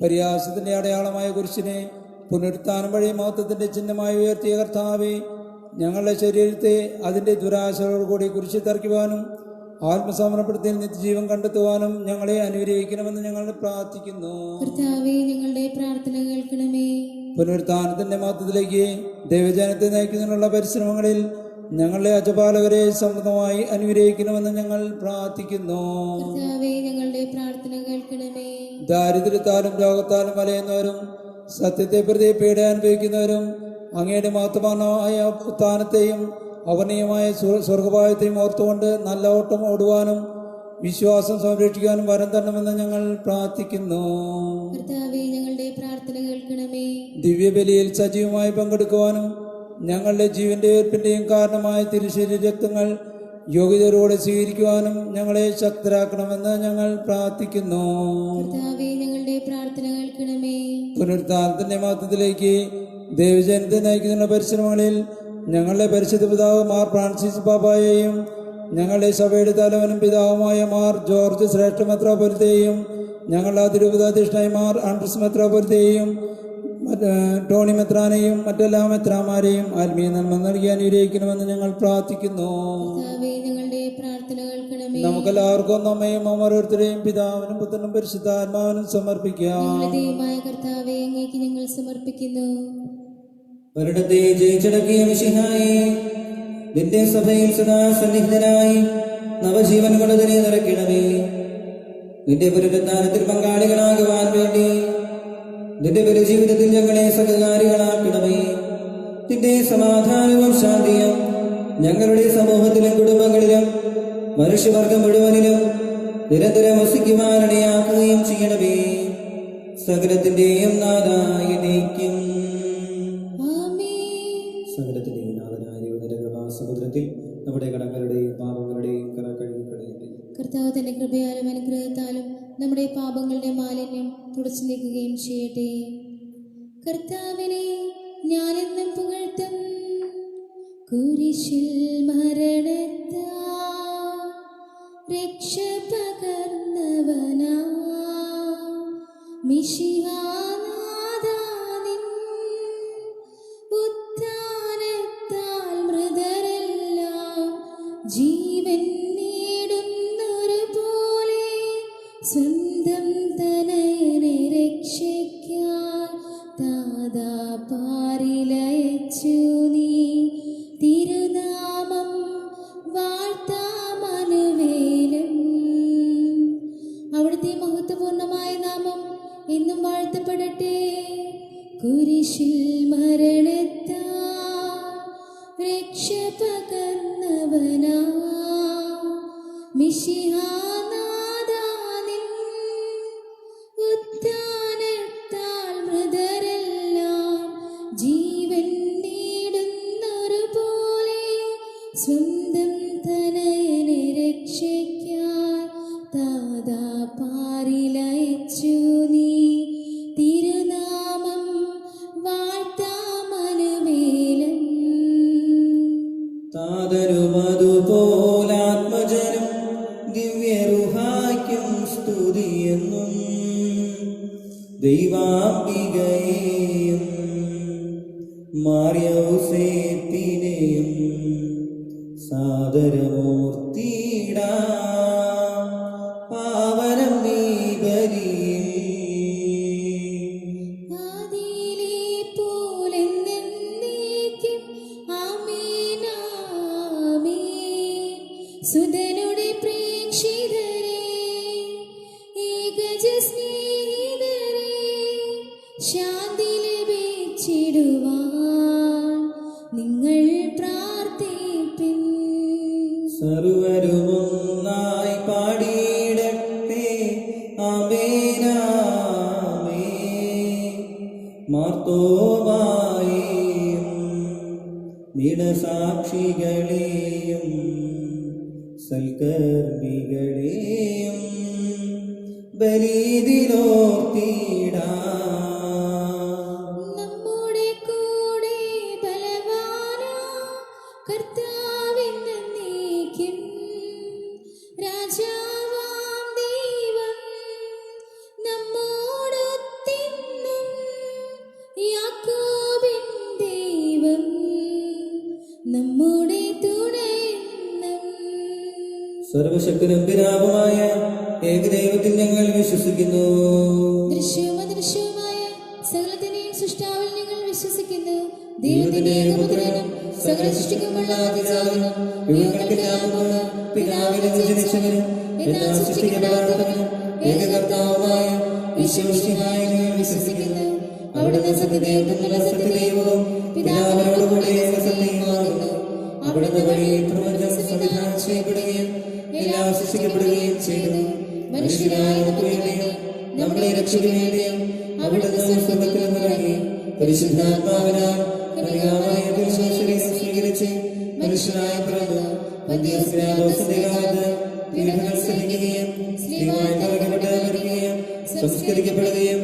Speaker 3: പരിഹാസത്തിന്റെ അടയാളമായ കുരിശിനെ പുനരുത്ഥാനം വഴി മഹത്വത്തിന്റെ ചിഹ്നമായി ഉയർത്തിയ കർത്താവെ, ഞങ്ങളുടെ ശരീരത്തെ അതിന്റെ ദുരാശയോടുകൂടി കുരിശിൽ തറയ്ക്കുവാനും ആത്മസമർപ്പണത്തിൽ നിത്യജീവൻ കണ്ടെത്തുവാനും ഞങ്ങളെ അനുഗ്രഹിക്കണമെന്ന് ഞങ്ങൾ പ്രാർത്ഥിക്കുന്നു.
Speaker 2: കർത്താവേ, ഞങ്ങളുടെ പ്രാർത്ഥന കേൾക്കണമേ.
Speaker 3: പുനരുത്ഥാനത്തിന്റെ മഹത്വത്തിലേക്ക് ദൈവജനത്തെ നയിക്കുന്നതിനുള്ള പരിശ്രമങ്ങളിൽ ഞങ്ങളുടെ അജപാലകരെ സമൃദ്ധമായി അനുഗ്രഹിക്കണമെന്ന് ഞങ്ങൾ പ്രാർത്ഥിക്കുന്നു.
Speaker 2: കർത്താവേ, ഞങ്ങളുടെ പ്രാർത്ഥന കേൾക്കണമേ.
Speaker 3: ദാരിദ്ര്യത്താലും രോഗത്താലും വലയുന്നവരും സത്യത്തെ പ്രതി പീഡ അനുഭവിക്കുന്നവരും അങ്ങയുടെ മഹത്വമായ ഉത്ഥാനത്തെയും അവർണീയമായ സ്വർഗഭാഗ്യത്തെയും ഓർത്തുകൊണ്ട് നല്ല ഓട്ടം ഓടുവാനും വിശ്വാസം സംരക്ഷിക്കാനും വരം തരണമെന്ന് ഞങ്ങൾ പ്രാർത്ഥിക്കുന്നു.
Speaker 2: കർത്താവേ, ഞങ്ങളുടെ പ്രാർത്ഥന കേൾക്കണമേ.
Speaker 3: ദിവ്യബലിയിൽ സജീവമായി പങ്കെടുക്കുവാനും ഞങ്ങളുടെ ജീവന്റെ ഏർപ്പിന്റെയും കാരണമായ തിരുശരീര രക്തങ്ങൾ യോഗ്യതയോടെ സ്വീകരിക്കുവാനും ഞങ്ങളെ ശക്തരാക്കണമെന്ന് ഞങ്ങൾ പ്രാർത്ഥിക്കുന്നു.
Speaker 2: കർത്താവേ, ഞങ്ങളുടെ പ്രാർത്ഥന കേൾക്കണമേ.
Speaker 3: പുനരുത്ഥാനത്തിന്റെ മഹത്വത്തിലേക്ക് ദൈവജനത്തെ നയിക്കുന്ന പരിശ്രമങ്ങളിൽ ഞങ്ങളുടെ പരിശുദ്ധ പിതാവ് മാർ ഫ്രാൻസിസ് പാപ്പായെയും ഞങ്ങളുടെ സഭയുടെ തലവനും പിതാവുമായ മാർ ജോർജ് ശ്രേഷ്ഠ മെത്രാപ്പൊലീത്തയെയും ഞങ്ങളുടെ അതിരൂപതാധിഷ്ഠായ മാർ ആൻഡ്രസ് മെത്രാപ്പൊലീത്തയെയും ടോണി മെത്രാനെയും മറ്റെല്ലാ മെത്രാമാരെയും ആത്മീയ നന്മ നൽകി അനുഗ്രഹിക്കണമെന്ന് ഞങ്ങൾ പ്രാർത്ഥിക്കുന്നു. നമുക്കെല്ലാവർക്കും നമ്മയും ഓരോരുത്തരെയും പിതാവിനും പുത്രനും പരിശുദ്ധാത്മാവിനും സമർപ്പിക്കാം.
Speaker 2: കർത്താവേ, അങ്ങേക്ക് ഞങ്ങൾ സമർപ്പിക്കുന്നു.
Speaker 1: മരണത്തെ ജയിച്ചടക്കിയ മിശിഹായെ, നിന്റെ സഭയിൽ സദാ സന്നിഹിതനായി നവജീവൻ കൊണ്ടതിനെ നിറയ്ക്കണമേ. നിന്റെ പുനരുദ്ധാനത്തിൽ പങ്കാളികളാകുവാൻ വേണ്ടി നിന്റെ പരിജീവിതത്തിൽ ഞങ്ങളെ സഹകാരികളാക്കണമേ. നിന്റെ സമാധാനവും ശാന്തിയും ഞങ്ങളുടെ സമൂഹത്തിലും കുടുംബങ്ങളിലും മനുഷ്യവർഗം മുഴുവനിലും നിരന്തരം വസിക്കുവാനിടയാക്കുകയും ചെയ്യണമേ. സകലത്തിന്റെയും നാഥായ നീക്കും. സകലത്തിന്റെയും നാഥനായ സമുദ്രത്തിൽ നമ്മുടെ കടങ്ങളുടെയും പാപങ്ങളുടെയും കറ കഴുകിക്കളയട്ടെ.
Speaker 2: കർത്താവ് തന്റെ കൃപയാലും അനുഗ്രഹത്താലും നമ്മുടെ പാപങ്ങളുടെ മാലിന്യം തുടച്ചു നീക്കുകയും ചെയ്യട്ടെ. കർത്താവിനെ ഞാനെന്നും പുകഴ്ത്തും. കുരിശിൽ മരണത്താ രക്ഷ പകർന്നവനാ മിശിഹാനാഥാ, നിൻ ഉത്ഥാനത്താൽ മൃതരെല്ലാം ജീവൻ നേടുന്നൊരു പോലെ സ്വന്തം തനയനെ രക്ഷിക്കാൻ താതാ പാരിലയച്ചു നീ. തിരുനാമം വാഴ്ത്താമനുവേലും. അവിടുത്തെ മഹത്വപൂർണമായ നാമം എന്നും വാഴ്ത്തപ്പെടട്ടെ. കുരിശിൽ മരണത്താ രക്ഷ പകർന്നവനാ മിശിഹാനാഥാ, നിൻ ഉത്ഥാനത്താൽ മൃതരെല്ലാം ജീവൻ നേടുന്നൊരു പോലെ സ്വന്തം തനയനെ രക്ഷിക്കാൻ താതാ പാരിലയച്ചു നീ. തിരുനാമം വാഴ്ത്താമനുവേലൻ.
Speaker 1: താതരുമതുപോലാത്മജനും ദിവ്യരുഹായ്ക്കും സ്തുതിയെന്നും ദൈവാംബികയെയും മാർയൗസേപ്പിനെയും സാദരമൂർത്തിയിടാ. പാവനം നീ ബലിയിൽ
Speaker 2: ആദിയിലെ പോലെന്നെന്നേക്കും. ആമേൻ, ആമേൻ. സുതനുടെ പ്രേക്ഷിതരേ, ഏകജ സ്നേഹിതരേ, ശാന്തി ലഭിച്ചിടുവാൻ നിങ്ങൾ പ്രാർത്ഥിപ്പിൻ.
Speaker 1: സർവരുമൊന്നായി പാടിയിടട്ടെ. ആമേൻ, ആമേൻ. മാർത്തോമായെയും നിടസാക്ഷികളെയും സൽക്കർമ്മികളെയും ബലിയിലോർത്തിടാം.
Speaker 2: നമ്മുടെ കൂടെ ബലവാനാ കർത്താവെന്നേക്കും. രാജാവാം ദൈവം നമ്മോടൊത്തെന്നും. യാക്കോബിൻ ദൈവം നമ്മുടെ തുണയെന്നും.
Speaker 1: സർവശക്തനും പിതാവുമായ ഏകദൈവത്തിൽ ഞങ്ങൾ വിശ്വസിക്കുന്നു.
Speaker 2: ദൃശ്യവും അദൃശ്യവുമായ സകലത്തിന്റെയും സൃഷ്ടാവിൽ ഞങ്ങൾ വിശ്വസിക്കുന്നു. ദൈവത്തിന്റെ ഏകപുത്രനും സകല സൃഷ്ടിക്കുമുള്ള ആദിജാതനും യുഗങ്ങൾക്കെല്ലാം മുമ്പ് പിതാവിൽ നിന്ന് ജനിച്ചവനും എല്ലാം സൃഷ്ടിക്കപ്പെടാത്തവനും ഏകകർത്താവുമായ ഈശോമിശിഹായിൽ ഞങ്ങൾ വിശ്വസിക്കുന്നു. അവിടുന്ന് സത്യദൈവത്തിനുള്ള സത്യദൈവവും പിതാവിനോടുകൂടെ ഏകസത്യവുമാകുന്നു. അവിടുന്ന് വഴി പ്രപഞ്ചം സംവിധാനം ചെയ്യപ്പെടുകയും എല്ലാം സൃഷ്ടിക്കപ്പെടുകയും ചെയ്തു. മനുഷ്യരായ നമുക്ക് വേണ്ടിയും നമ്മളെ രക്ഷയ്ക്ക് വേണ്ടിയും അവിടുന്ന് സ്വർഗ്ഗത്തിൽ നിന്നിറങ്ങി പരിശുദ്ധാത്മാവിനാൽ കന്യകാമറിയത്തിൽ ശരീരം സ്വീകരിച്ച് മനുഷ്യനായി പിറന്നു. പന്തിയോസ് പിലാത്തോസിന്റെ കാലത്ത് പീഡകൾ സഹിക്കുകയും സ്ത്രീയുമായി തറക്കപ്പെട്ട് മരിക്കുകയും സംസ്കരിക്കപ്പെടുകയും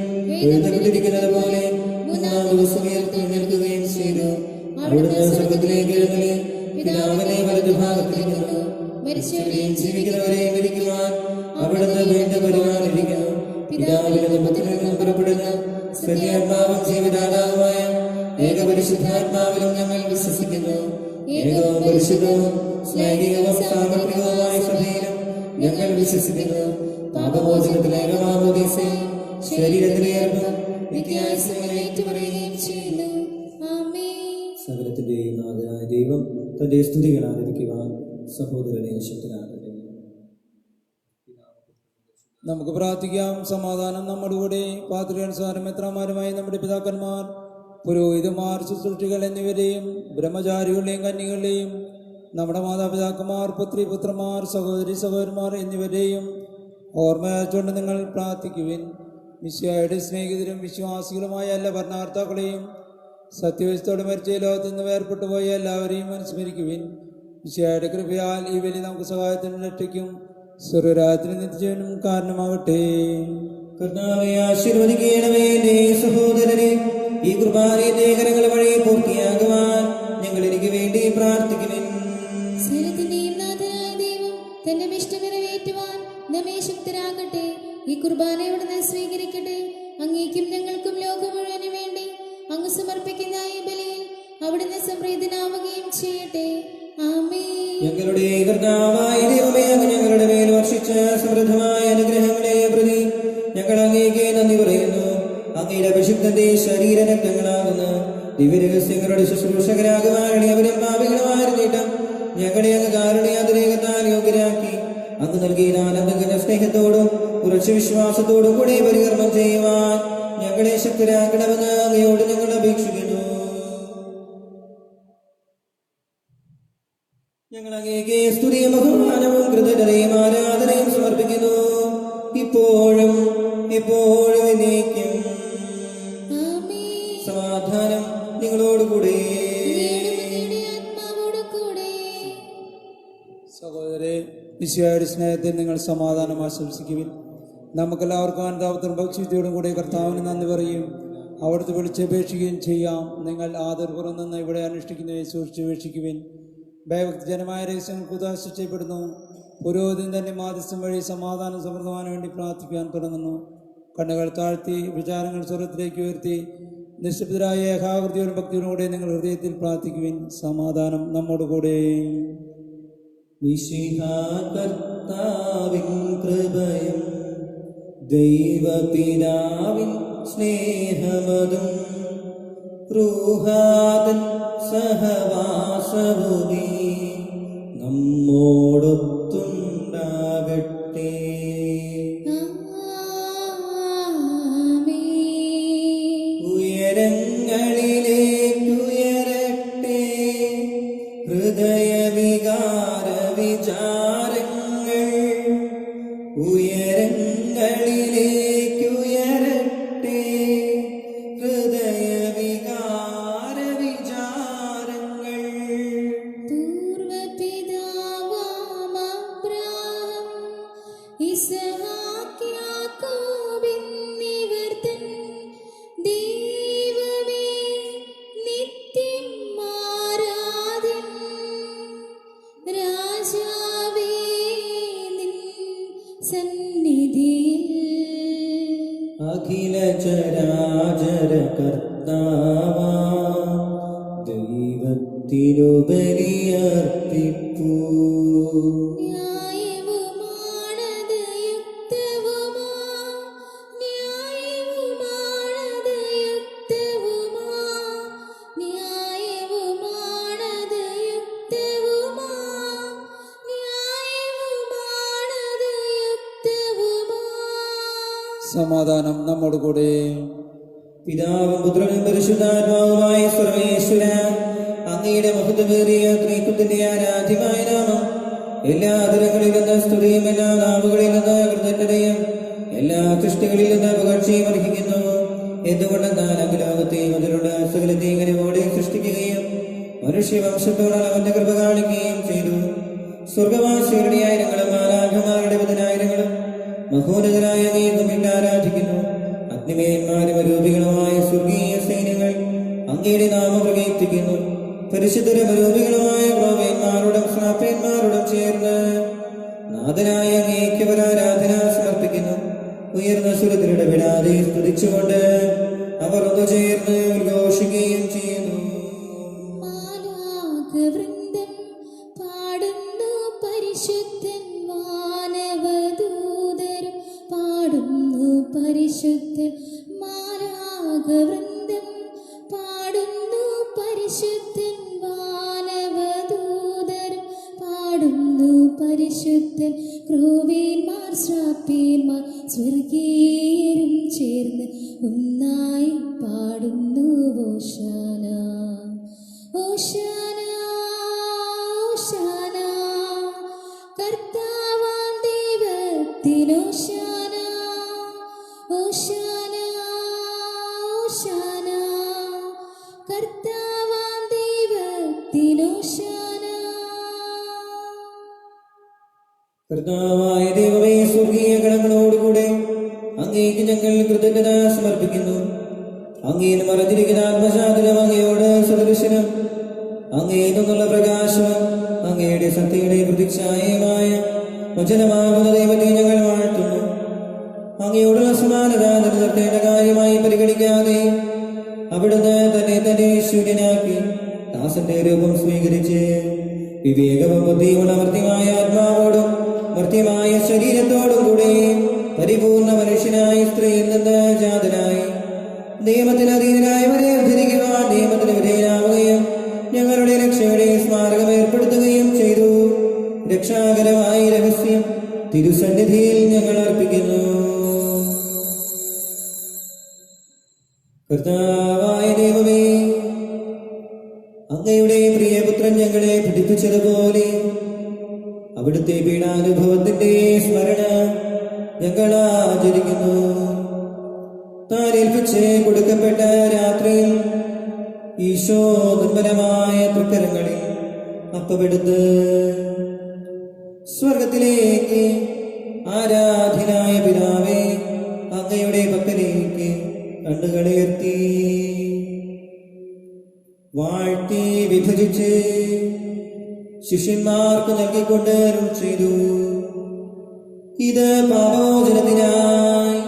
Speaker 2: എഴുതപ്പെട്ടിരിക്കുന്നത് പോലെ മൂന്നാം ദിവസം ഉയർത്തെഴുന്നേൽക്കുകയും ചെയ്തു. അവിടുന്ന് സ്വർഗ്ഗത്തിലേക്ക് എഴുന്നള്ളി പിതാവിനെ വലതുഭാഗത്തിരിക്കുന്നു. മരിച്ചവരെയും ജീവിക്കുന്നവരെയും വിധിക്കുവാൻ അവിടുന്ന് വീണ്ടും വരുവാനിരിക്കുന്നു. പിതാവിൽ നിന്നും പുത്രനിൽ നിന്നും പുറപ്പെടുന്ന സത്യാത്മാവും ജീവദാതാവുമായ ഏകപരിശുദ്ധാത്മാവിലും ഞങ്ങൾ വിശ്വസിക്കുന്നു. ഏകവും പരിശുദ്ധവും സ്നേഹികവും സാർവത്രികവുമായ സഭയിലും ഞങ്ങൾ വിശ്വസിക്കുന്നു. പാപമോചനത്തിൽ ഏകമാമോദീസയും ശരീരത്തിലെ ഏർപ്പും നിത്യായുസ്സും ഏറ്റുപറയുകയും ചെയ്യുന്നു. ആമേൻ.
Speaker 1: സർവശക്തിയുടെയും നാഥനായ ദൈവം തന്റെ സ്തുതികൾ ആലപിക്കുവാൻ സഹോദരനെ ശക്തനാകട്ടെ.
Speaker 3: നമുക്ക് പ്രാർത്ഥിക്കാം. സമാധാനം നമ്മുടെ കൂടെ. പാത്രികനുസാരം എത്രമാരുമായി നമ്മുടെ പിതാക്കന്മാർ, പുരോഹിതന്മാർ, ശുശ്രൂഷികൾ എന്നിവരെയും ബ്രഹ്മചാരികളുടെയും കന്യകളുടെയും നമ്മുടെ മാതാപിതാക്കന്മാർ, പുത്രി പുത്രന്മാർ, സഹോദരി സഹോദരന്മാർ എന്നിവരെയും ഓർമ്മയാച്ചുകൊണ്ട് നിങ്ങൾ പ്രാർത്ഥിക്കുവിൻ. മിശിഹായുടെ സ്നേഹിതരും വിശ്വാസികളുമായ എല്ലാ ഭരണകർത്താക്കളെയും സത്യവസ്ഥയോടെ മരിച്ച ലോകത്ത് നിന്ന് വേർപെട്ടു പോയ എല്ലാവരെയും അനുസ്മരിക്കുവിൻ. മിശിഹായുടെ കൃപയാൽ ഈ ബലി നമുക്ക് സഹായത്തിനും രക്ഷയ്ക്കും സ്വർഗ്ഗരാജ്യത്തിന് നിത്യജീവനും കാരണമാകട്ടെ.
Speaker 1: കർത്താവേ, ആശീർവദിക്കണമേ. എന്റെ സഹോദരനെ ഈ കുർബാനയുടെ കരങ്ങൾ വഴി പൂർത്തിയാകുവാൻ ഞങ്ങൾ എനിക്ക് വേണ്ടി പ്രാർത്ഥിക്കുവിൻ.
Speaker 2: സകലത്തിന്റെയും നാഥനായ ദൈവം തന്റെ ഇഷ്ടം നിറവേറ്റുവാൻ നമ്മെ ശക്തരാകട്ടെ. ഈ കുർബാന ഇവിടുന്ന് സ്വീകരിക്കട്ടെ. അങ്ങേക്കും ഞങ്ങൾക്കും ലോകം മുഴുവനും വേണ്ടി അങ്ങ് സമർപ്പിക്കുന്ന ഈ ബലിയിൽ അവിടുന്ന് സംപ്രീതനാവുകയും ചെയ്യട്ടെ. ആമേൻ.
Speaker 1: ഞങ്ങളുടെ കർത്താവായ ദൈവമേ, അങ്ങ് ഞങ്ങളുടെ മേൽ വർഷിച്ച സമൃദ്ധമായ അനുഗ്രഹങ്ങളെ പ്രതി ഞങ്ങൾ അങ്ങേക്ക് നന്ദി പറയുന്നു. അങ്ങയുടെ അഭിഷിക്തന്റെ ശരീരരക്തങ്ങളാകുന്ന ദിവ്യരഹസ്യങ്ങളുടെ ശുശ്രൂഷകരാകുവാൻ അവരും പാപികളുമായിരുന്നിട്ടും ഞങ്ങളെ അങ്ങ് കാരുണ്യാതിരേകത്താൽ യോഗ്യരാക്കി അങ്ങ് നൽകിയ ആനന്ദങ്ങളുടെ സ്നേഹത്തോടും ഉറച്ച വിശ്വാസത്തോടും കൂടെ പരികർമ്മം ചെയ്യുവാൻ ഞങ്ങളെ ശക്തരാക്കണമെന്ന് അങ്ങയോട് ഞങ്ങൾ അപേക്ഷിക്കുന്നു. ഞങ്ങൾ അങ്ങേക്ക് സ്തുതിയും ബഹുമാനവും കൃതജ്ഞതയും ആരാധനയും സമർപ്പിക്കുന്നു, ഇപ്പോഴും എപ്പോഴും എന്നേക്കും.
Speaker 2: ആമേൻ.
Speaker 1: സമാധാനം നിങ്ങളോടുകൂടെ.
Speaker 2: അങ്ങയുടെ ആത്മാവോടുകൂടെ.
Speaker 3: സഹോദരരെ, മിശിഹായുടെ സ്നേഹത്തിൽ നിങ്ങൾ സമാധാനം ആശംസിക്കുവിൻ. നമുക്കെല്ലാവർക്കും അനുതാപത്തിനും ഭക്തിയോടും കൂടി കർത്താവിന് നന്ദി പറയും, അവിടുത്തെ വിളിച്ചപേക്ഷിക്കുകയും ചെയ്യാം. നിങ്ങൾ ആദരപൂർവ്വം നിന്ന് ഇവിടെ അനുഷ്ഠിക്കുന്നവയെ സൂക്ഷിച്ചപേക്ഷിക്കുവിൻ. ഭയഭക്തിജനമായ രഹസ്യങ്ങൾക്ക് ഉദാശ ചെയ്യപ്പെടുന്നു. പുരോഹിതൻ തന്നെ മാധ്യസ്ഥം വഴി സമാധാനം സമൃദ്ധമാൻ വേണ്ടി പ്രാർത്ഥിക്കാൻ തുടങ്ങുന്നു. കണ്ണുകൾ താഴ്ത്തി വിചാരങ്ങൾ സ്വർഗത്തിലേക്ക് ഉയർത്തി നിശബ്ദരായ ഏകാഗ്രതയോടും ഭക്തിയോടും കൂടെ നിങ്ങൾ ഹൃദയത്തിൽ പ്രാർത്ഥിക്കുവിൻ. സമാധാനം നമ്മോടുകൂടെ.
Speaker 1: മിശിഹാ കർത്താവിൻ കൃപയും ദൈവപിതാവിൻ സ്നേഹമതും റൂഹാതൻ സഹവാസവുമേ നമ്മോടൊത്തുണ്ടാകട്ടെ. ഉയരങ്ങളിലേക്കുയരട്ടെ ഹൃദയവികാര വിചാരങ്ങൾ, ഉയരങ്ങളിലേക്കുയരട്ടെ ഹൃദയവികാര വിചാരങ്ങൾ.
Speaker 2: പൂർവപിതാവാം അബ്രാഹാം, ഇസ്ഹാക്ക്, യാക്കോബ് എന്നിവർ തൻ ദൈവമേ നിത്യം ആരാധ്യൻ. രാജാവേ നിൻ സന്നിധിയിൽ
Speaker 1: അഖില ചരാചര കർത്താവാ ദൈവത്തിനു ബലിയർപ്പിപ്പൂ.
Speaker 2: ന്യായവുമാണത് യുക്തവുമാ, ന്യായവുമാണത് യുക്തവുമാ, ന്യായവുമാണത് യുക്തവുമാ, ന്യായവുമാണത് യുക്തവുമാ.
Speaker 3: സമാധാനം നമ്മോടുകൂടെ.
Speaker 1: പിതാവും പുത്രനും പരിശുദ്ധാത്മാവുമായ സർവേശ്വര, അങ്ങയുടെ മഹത്വമേറിയ ത്രിത്വത്തിന്റെ ആരാധ്യമായ നാമം എല്ലാ തലങ്ങളിൽ നിന്ന് സ്തുതിയും എല്ലാ നാവുകളിൽ നിന്ന് കൃതജ്ഞതയും എല്ലാ സൃഷ്ടികളിൽ നിന്ന് പുകഴ്ചയും അർഹിക്കുന്നു. എന്തുകൊണ്ടെന്നാൽ അങ്ങ് ലോകത്തെയും അതിലുള്ള സകലത്തെയും കനിവോടെ സൃഷ്ടിക്കുകയും മനുഷ്യവംശത്തോടാൽ അവന്റെ കൃപ കാണിക്കുകയും ചെയ്തു. സ്വർഗവാസികളുടെ ആയിരങ്ങളും മാലാഖമാരുടെ പതിനായിരങ്ങളും മഹോന്നതരായ അങ്ങേക്കും ആരാധിക്കുന്നു. അഗ്നിമേന്മാരും അരൂപികളുമായ സ്വർഗീയ സൈന്യങ്ങൾ അങ്ങയുടെ നാമം പ്രകീർത്തിക്കുന്നു. പരിശുദ്ധരൂപികളുമായ ക്രോവേന്മാരോടും ശ്രാപ്പേന്മാരോടും ചേർന്ന് നാഥനായ അങ്ങേക്ക് ആരാധന സമർപ്പിക്കുന്നു. ഉയർന്ന സ്വരത്തിലൂടെ വിടാതെ സ്തുതിച്ചുകൊണ്ട് അവർ ഒന്നു ചേർന്ന് ഉദ്ഘോഷിക്കുകയും ചെയ്യുന്നു.
Speaker 2: മാലാഖവൃന്ദം പാടുന്നു പരിശുദ്ധൻ, വാനവദൂതരും പാടുന്നു പരിശുദ്ധൻ. മാലാഖവൃന്ദം പാടുന്നു പരിശുദ്ധൻ, പരിശുദ്ധൻ ക്രൂവേന്മാർ ശ്രാപ്പേന്മാർ സ്വർഗീയരും ചേർന്ന് ഒന്നായി പാടുന്നു ഓശാന ഓശാന ഓശാന കർത്താവാം ദൈവത്തിനോശാന ഓശാന ഓശാന കർത്താവാം ദൈവത്തിനോശാന.
Speaker 1: കർത്താവായ ദൈവമേ, സ്വർഗീയ ഗണങ്ങളോടുകൂടെ അങ്ങേക്ക് ഞങ്ങൾ കൃതജ്ഞത സമർപ്പിക്കുന്നു. അങ്ങയിൽ മറഞ്ഞിരിക്കുന്ന ആത്മശാന്തനും അങ്ങയോട് സദൃശനും അങ്ങയിൽ നിന്നുള്ള പ്രകാശവും അങ്ങയുടെ സത്യയുടെ പ്രതിച്ഛായയുമായ വചനമാകുന്ന ദൈവത്തെ ഞങ്ങൾ വാഴ്ത്തുന്നു. അങ്ങയോടുള്ള സമാനത നിലനിർത്തേണ്ട കാര്യമായി പരിഗണിക്കാതെ അവിടുന്ന് തന്നെ ശൂന്യനാക്കി ദാസന്റെ രൂപം സ്വീകരിച്ച് വിവേകവും ബുദ്ധിയുള്ള മർത്യമായ ആത്മാവോടും മർത്യമായ ശരീരത്തോടും കൂടെ പരിപൂർണ മനുഷ്യനായി സ്ത്രീയിൽ നിന്ന് ജാതനായി നിയമത്തിന് അധീനരായവരെ ഉദ്ധരിക്കുവാൻ നിയമത്തിന് വിധേയനാവുകയും ഞങ്ങളുടെ രക്ഷയുടെ സ്മാരകം ഏർപ്പെടുത്തുകയും ചെയ്തു. രക്ഷാകരമായ രഹസ്യം തിരുസന്നിധിയിൽ ഞങ്ങൾ അർപ്പിക്കുന്നു. കർത്താവായ ദൈവമേ, അങ്ങയുടെ പ്രിയപുത്രൻ ഞങ്ങളെ പഠിപ്പിച്ചതുപോലെ അവിടുത്തെ പീഡാനുഭവത്തിന്റെ സ്മരണ ഞങ്ങൾ ആചരിക്കുന്നു. താൻ ഏൽപ്പിച്ച് കൊടുക്കപ്പെട്ട രാത്രിയിൽ ഈശോ ദുർബലമായ തൃക്കരങ്ങളിൽ അപ്പമെടുത്ത് സ്വർഗത്തിലേക്ക് ആരാധനായ പിതാവേ അങ്ങയുടെ പക്കലേക്ക് കണ്ണുകളുയർത്തി വാഴ്ത്തി വിഭജിച്ച് ശിഷ്യന്മാർക്ക് നൽകിക്കൊണ്ട് അരുൾ ചെയ്തു: ഇത് പാപമോചനത്തിനായി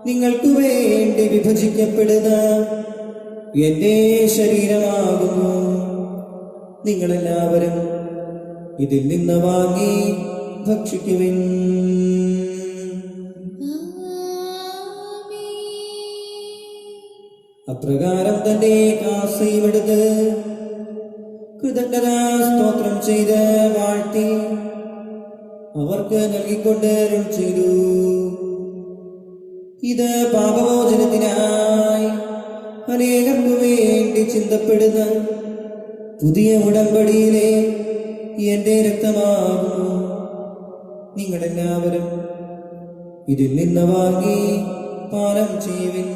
Speaker 1: നിങ്ങൾക്കു വേണ്ടി വിഭജിക്കപ്പെടുന്ന എന്റെ ശരീരമാകുന്നു. നിങ്ങളെല്ലാവരും ഇതിൽ നിന്ന് വാങ്ങി ഭക്ഷിക്കുവിൻ. അപ്രകാരം തന്റെ കാസയുമെടുത്ത് കൃതജ്ഞതാ സ്തോത്രം ചെയ്ത് വാഴ്ത്തി അവർക്ക് നൽകിക്കൊണ്ട് അരുൾ ചെയ്തു: ഇത് പാപമോചനത്തിനായി അനേകർക്കു വേണ്ടി ചിന്തപ്പെടുന്ന പുതിയ ഉടമ്പടിയിലെ എന്റെ രക്തമാകുന്നു. നിങ്ങളെല്ലാവരും ഇതിൽ നിന്ന് വാങ്ങി പാനം ചെയ്യുവിൻ.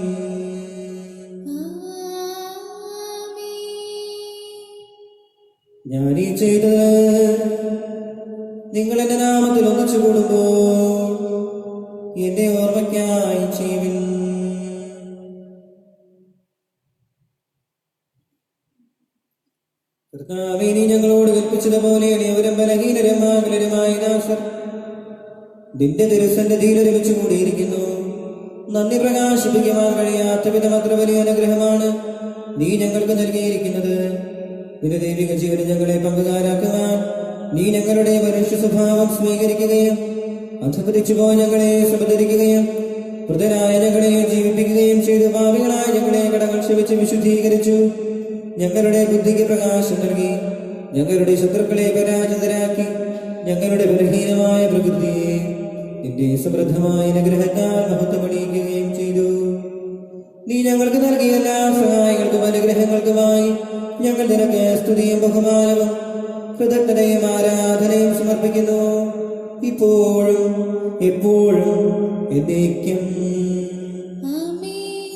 Speaker 1: ഞാനീ ചെയ്തത് നിങ്ങൾ എന്റെ നാമത്തിൽ ഒന്നിച്ചു കൂടുമ്പോൾ എന്റെ ഓർമ്മയ്ക്കായി ചെയ്യുവിൻ. കർത്താവേ, നീ ഞങ്ങളോട് കൽപ്പിച്ചതുപോലെ എളിയവരും ബലഹീനരും ആകുലരുമായ ദാസർ നിന്റെ തിരുസന്നിധിയിൽ ഒരുമിച്ച് കൂടിയിരിക്കുന്നു. നന്ദി പ്രകാശിപ്പിക്കുവാൻ കഴിയാത്ത വിധം അത്ര വലിയ അനുഗ്രഹമാണ് നീ ഞങ്ങൾക്ക് നൽകിയിരിക്കുന്നത്. നിന്റെ ദൈവിക ജീവന് ഞങ്ങളെ പങ്കുകാരാക്കുവാൻ നീ ഞങ്ങളുടെ മനുഷ്യ സ്വഭാവം സ്വീകരിക്കുകയും അധപതിച്ചുപോയ ഞങ്ങളെ സമധരിക്കുകയും മൃതരായ ഞങ്ങളെ ജീവിപ്പിക്കുകയും ചെയ്തു. പാപികളായ ഞങ്ങളെ കടങ്ങൾ ക്ഷമിച്ച് വിശുദ്ധീകരിച്ചു. ഞങ്ങളുടെ ബുദ്ധിക്ക് പ്രകാശം നൽകി ഞങ്ങളുടെ ശത്രുക്കളെ പരാജിതരാക്കി ഞങ്ങളുടെ ബലഹീനമായ പ്രകൃതിയെ നിന്റെ സമൃദ്ധമായ അനുഗ്രഹത്താൽ മഹത്വമണിയിക്കുകയും ചെയ്തു. നീ ഞങ്ങൾക്ക് നൽകിയ എല്ലാ സഹായങ്ങൾക്കും അനുഗ്രഹങ്ങൾക്കുമായി ഞങ്ങൾ നിനക്ക് സ്തുതിയും ബഹുമാനവും കൃതജ്ഞതയും ആരാധനയും സമർപ്പിക്കുന്നു, ഇപ്പോഴും എപ്പോഴും എന്നേക്കും.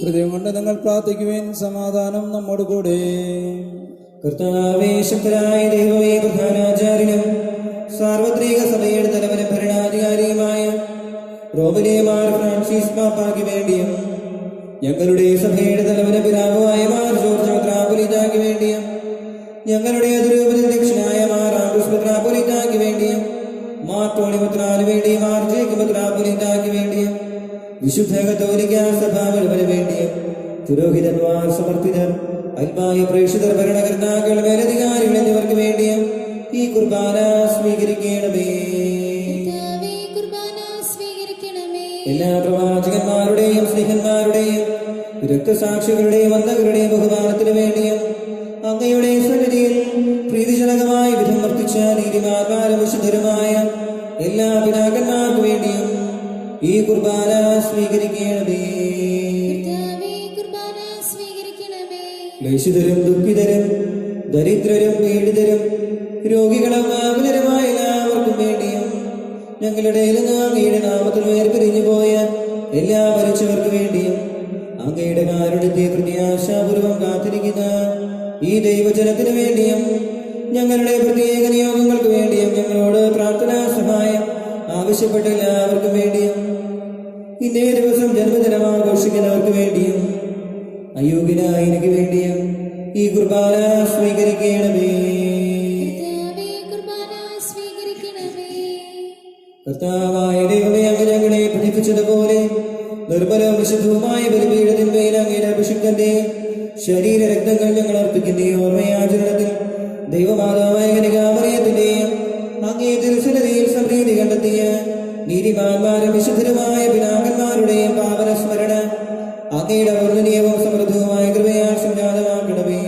Speaker 3: ഹൃദയം കൊണ്ട് നിങ്ങൾ പ്രാർത്ഥിക്കുവിൻ. സമാധാനം നമ്മോട് കൂടെ.
Speaker 1: കർത്താവേ, ശക്തനായ ദൈവമേ, പ്രധാനാചാര്യനും സാർവത്രിക സഭയുടെ തലവനും ഭരണാധികാരിയുമായ റോമിലെ മാർ ഫ്രാൻസിസ് പാപ്പായ്ക്ക് വേണ്ടിയും ഞങ്ങളുടെ സഭയുടെ തലവനും പിതാവുമായ മാർ ജോർജ് മെത്രാപ്പൊലീത്തായ്ക്ക് വേണ്ടിയും ഞങ്ങളുടെ അതിരൂപതധ്യക്ഷനായ മാർ ആൻഡ്രൂസ് മെത്രാപ്പൊലീത്തായ്ക്ക് വേണ്ടിയും മാർ ടോണി മെത്രാന് വേണ്ടിയും മാർ ജേക്കബ് മെത്രാപ്പൊലീത്തായ്ക്ക് വേണ്ടിയും വിശുദ്ധ കത്തോലിക്ക സഭാവൽവന് വേണ്ടിയും പുരോഹിതന്മാർ, സമർപ്പിതർ, അൽമായ പ്രേക്ഷിതർ, ഭരണകർത്താക്കൾ, മേലധികാരികൾ എന്നിവർക്ക് വേണ്ടിയും ഈ കുർബാന സ്വീകരിക്കണമേ. എല്ലാ പ്രവാചകന്മാരുടെയും സ്നേഹന്മാരുടെയും രക്തസാക്ഷികളുടെയും അന്തകരുടെയും ബഹുമാനത്തിനു വേണ്ടിയും അങ്ങയുടെ സന്നിധിയിൽ പ്രീതിജനകമായ വിധം വർത്തിച്ച നീതിമാന്മാരും വിശുദ്ധരുമായ എല്ലാ പിതാക്കന്മാർക്കു വേണ്ടിയും ഈ കുർബാന സ്വീകരിക്കണമേ.
Speaker 2: കർത്താവേ, കുർബാന സ്വീകരിക്കണമേ.
Speaker 1: ക്ലേശിതരും ദുഃഖിതരും ദരിദ്രരും പീഡിതരും രോഗികളും ആകുലരുമായ എല്ലാവർക്കും വേണ്ടിയും ഞങ്ങളുടെ അങ്ങയുടെ നാമത്തിൽ വേർപിരിഞ്ഞു പോയ എല്ലാ മരിച്ചവർക്ക് വേണ്ടിയും അങ്ങയുടെ കാരുണ്യത്തെ പ്രത്യാശാപൂർവം കാത്തിരിക്കുന്ന ഈ ദൈവജനത്തിനു വേണ്ടിയും ഞങ്ങളുടെ പ്രത്യേക നിയോഗങ്ങൾക്ക് വേണ്ടിയും ഞങ്ങളോട് പ്രാർത്ഥനാ സഹായം ആവശ്യപ്പെട്ട എല്ലാവർക്കും വേണ്ടിയും ഇന്നേ ദിവസം ജന്മദിനം ആഘോഷിക്കുന്നവർക്ക് വേണ്ടിയും അയോഗ്യനായ എനിക്ക് വേണ്ടിയും ഈ കുർബാന സ്വീകരിക്കണമേ.
Speaker 2: കർത്താവേ, കുർബാന സ്വീകരിക്കണമേ.
Speaker 1: കർത്താവായ ദൈവമേ, അങ്ങ് ഞങ്ങളെ പഠിപ്പിച്ചതുപോലെ നിർമ്മലവും വിശുദ്ധവുമായ ബലിപീഠത്തിന്മേൽ അങ്ങയുടെ അഭിഷിക്തന്റെ ശരീരരക്തങ്ങൾ ഞങ്ങൾ അർപ്പിക്കുന്ന ഈ ഓർമ്മയാചരണത്തിൽ ദൈവമാതാവായ കന്യകാമറിയത്തിന്റെയും അങ്ങേ തിരുസന്നിധിയിൽ സംപ്രീതി കണ്ടെത്തിയ നീതിമാന്മാരും വിശുദ്ധരുമായ പിതാക്കന്മാരുടെയും പാവന സ്മരണ അങ്ങയുടെ വർണ്ണനീയവും സമൃദ്ധവുമായ കൃപയാൽ സംജാതമാക്കണമേ.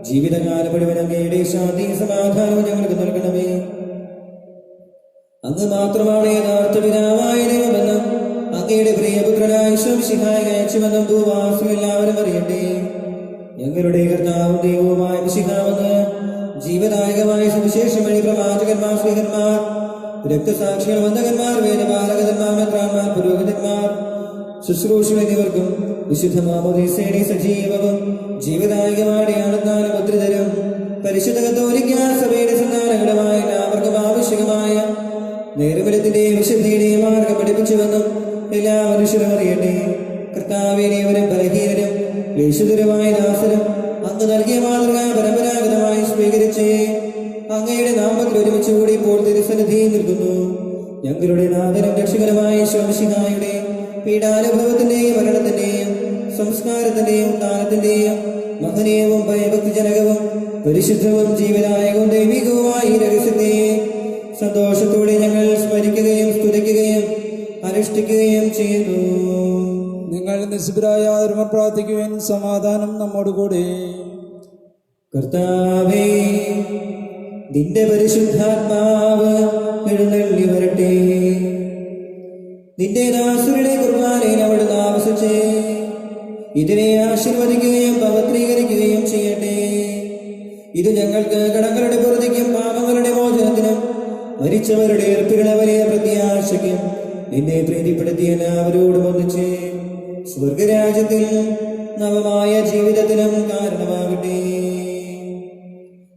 Speaker 1: ജീവിതകാലം മുഴുവൻ അങ്ങയുടെ ശാന്തിയും സമാധാനവും ഞങ്ങൾക്ക് നൽകണമേ. അങ്ങ് മാത്രമാണ് യഥാർത്ഥ പിതാവായ ദൈവമെന്നും അങ്ങയുടെ പ്രിയപുത്രനായ ഈശോമിശിഹായെ അയച്ചുവെന്നും ഭൂവാസികൾ എല്ലാവരും അറിയട്ടെ. ഞങ്ങളുടെ കർത്താവും ദൈവവുമായ മിശിഹാവെന്ന് ജീവദായകമായ സുവിശേഷം വഴി പ്രവാചകന്മാർ, സ്ത്രീകന്മാർ, രക്തസാക്ഷികൾ, വന്ദകന്മാർ, വേദപാലകന്മാർ, മെത്രാന്മാർ, പുരോഹിതന്മാർ, ശുശ്രൂഷകൾ എന്നിവർക്കും വിശുദ്ധ മാമോദീസയുടെ സജീവവും ജീവദായകമാണെയാണെന്നാലും മുദ്രിതരും പരിശുദ്ധ കത്തോലിക്കാ സഭയുടെ സന്താനങ്ങളുമായ എല്ലാവർക്കും ആവശ്യകമായ നേർവലത്തിന്റെയും വിശുദ്ധിയുടെയും മാർഗം പഠിപ്പിച്ചുവെന്നും എല്ലാ മനുഷ്യരും അറിയട്ടെ. കർത്താവിനെവരും ബലഹീനരും ക്ലേശിതരുമായ ദാസരും അങ്ങ് നൽകിയ മാതൃക പരമ്പരാഗതമായി സ്വീകരിച്ച് അങ്ങയുടെ നാമത്തിൽ ഒരുമിച്ച് കൂടി ഇപ്പോൾ തിരുസന്നിധിയിൽ നിൽക്കുന്നു. ഞങ്ങളുടെ നാഥനും രക്ഷകനുമായ ഈശോമിശിഹായുടെ പീഡാനുഭവത്തിന്റെയും മരണത്തിന്റെയും സംസ്കാരത്തിന്റെയും ഉത്ഥാനത്തിന്റെയും മഹനീയവും ഭയഭക്തിജനകവും പരിശുദ്ധവും ജീവദായകവും ദൈവികവുമായ ഈ രഹസ്യത്തെ സന്തോഷത്തോടെ ഞങ്ങൾ സ്മരിക്കുകയും സ്തുതിക്കുകയും അനുഷ്ഠിക്കുകയും ചെയ്യുന്നു.
Speaker 3: നിങ്ങൾ നിസ്ബരായ പ്രാർത്ഥിക്കുവാൻ സമാധാനം നമ്മോടുകൂടെ.
Speaker 1: കർത്താവേ, നിന്റെ പരിശുദ്ധാത്മാവ് എഴുന്നള്ളി വരട്ടെ. നിന്റെ ദാസരുടെ കുർബാനയിൽ അവിടുന്ന് ആവസിച്ച് ഇതിനെ ആശീർവദിക്കുകയും പവിത്രീകരിക്കുകയും ചെയ്യട്ടെ. ഇത് ഞങ്ങൾക്ക് കടങ്ങളുടെ പുറത്തേക്കും പാപങ്ങളുടെ മോചനത്തിനും മരിച്ചവരുടെ ഏർപ്പിലുള്ള വലിയ പ്രത്യാശയ്ക്കും നിന്നെ പ്രീതിപ്പെടുത്തിയ എല്ലാവരോടും ഒന്നിച്ച് സ്വർഗരാജ്യത്തിൽ നവമായ ജീവിതത്തിനും കാരണമാകട്ടെ.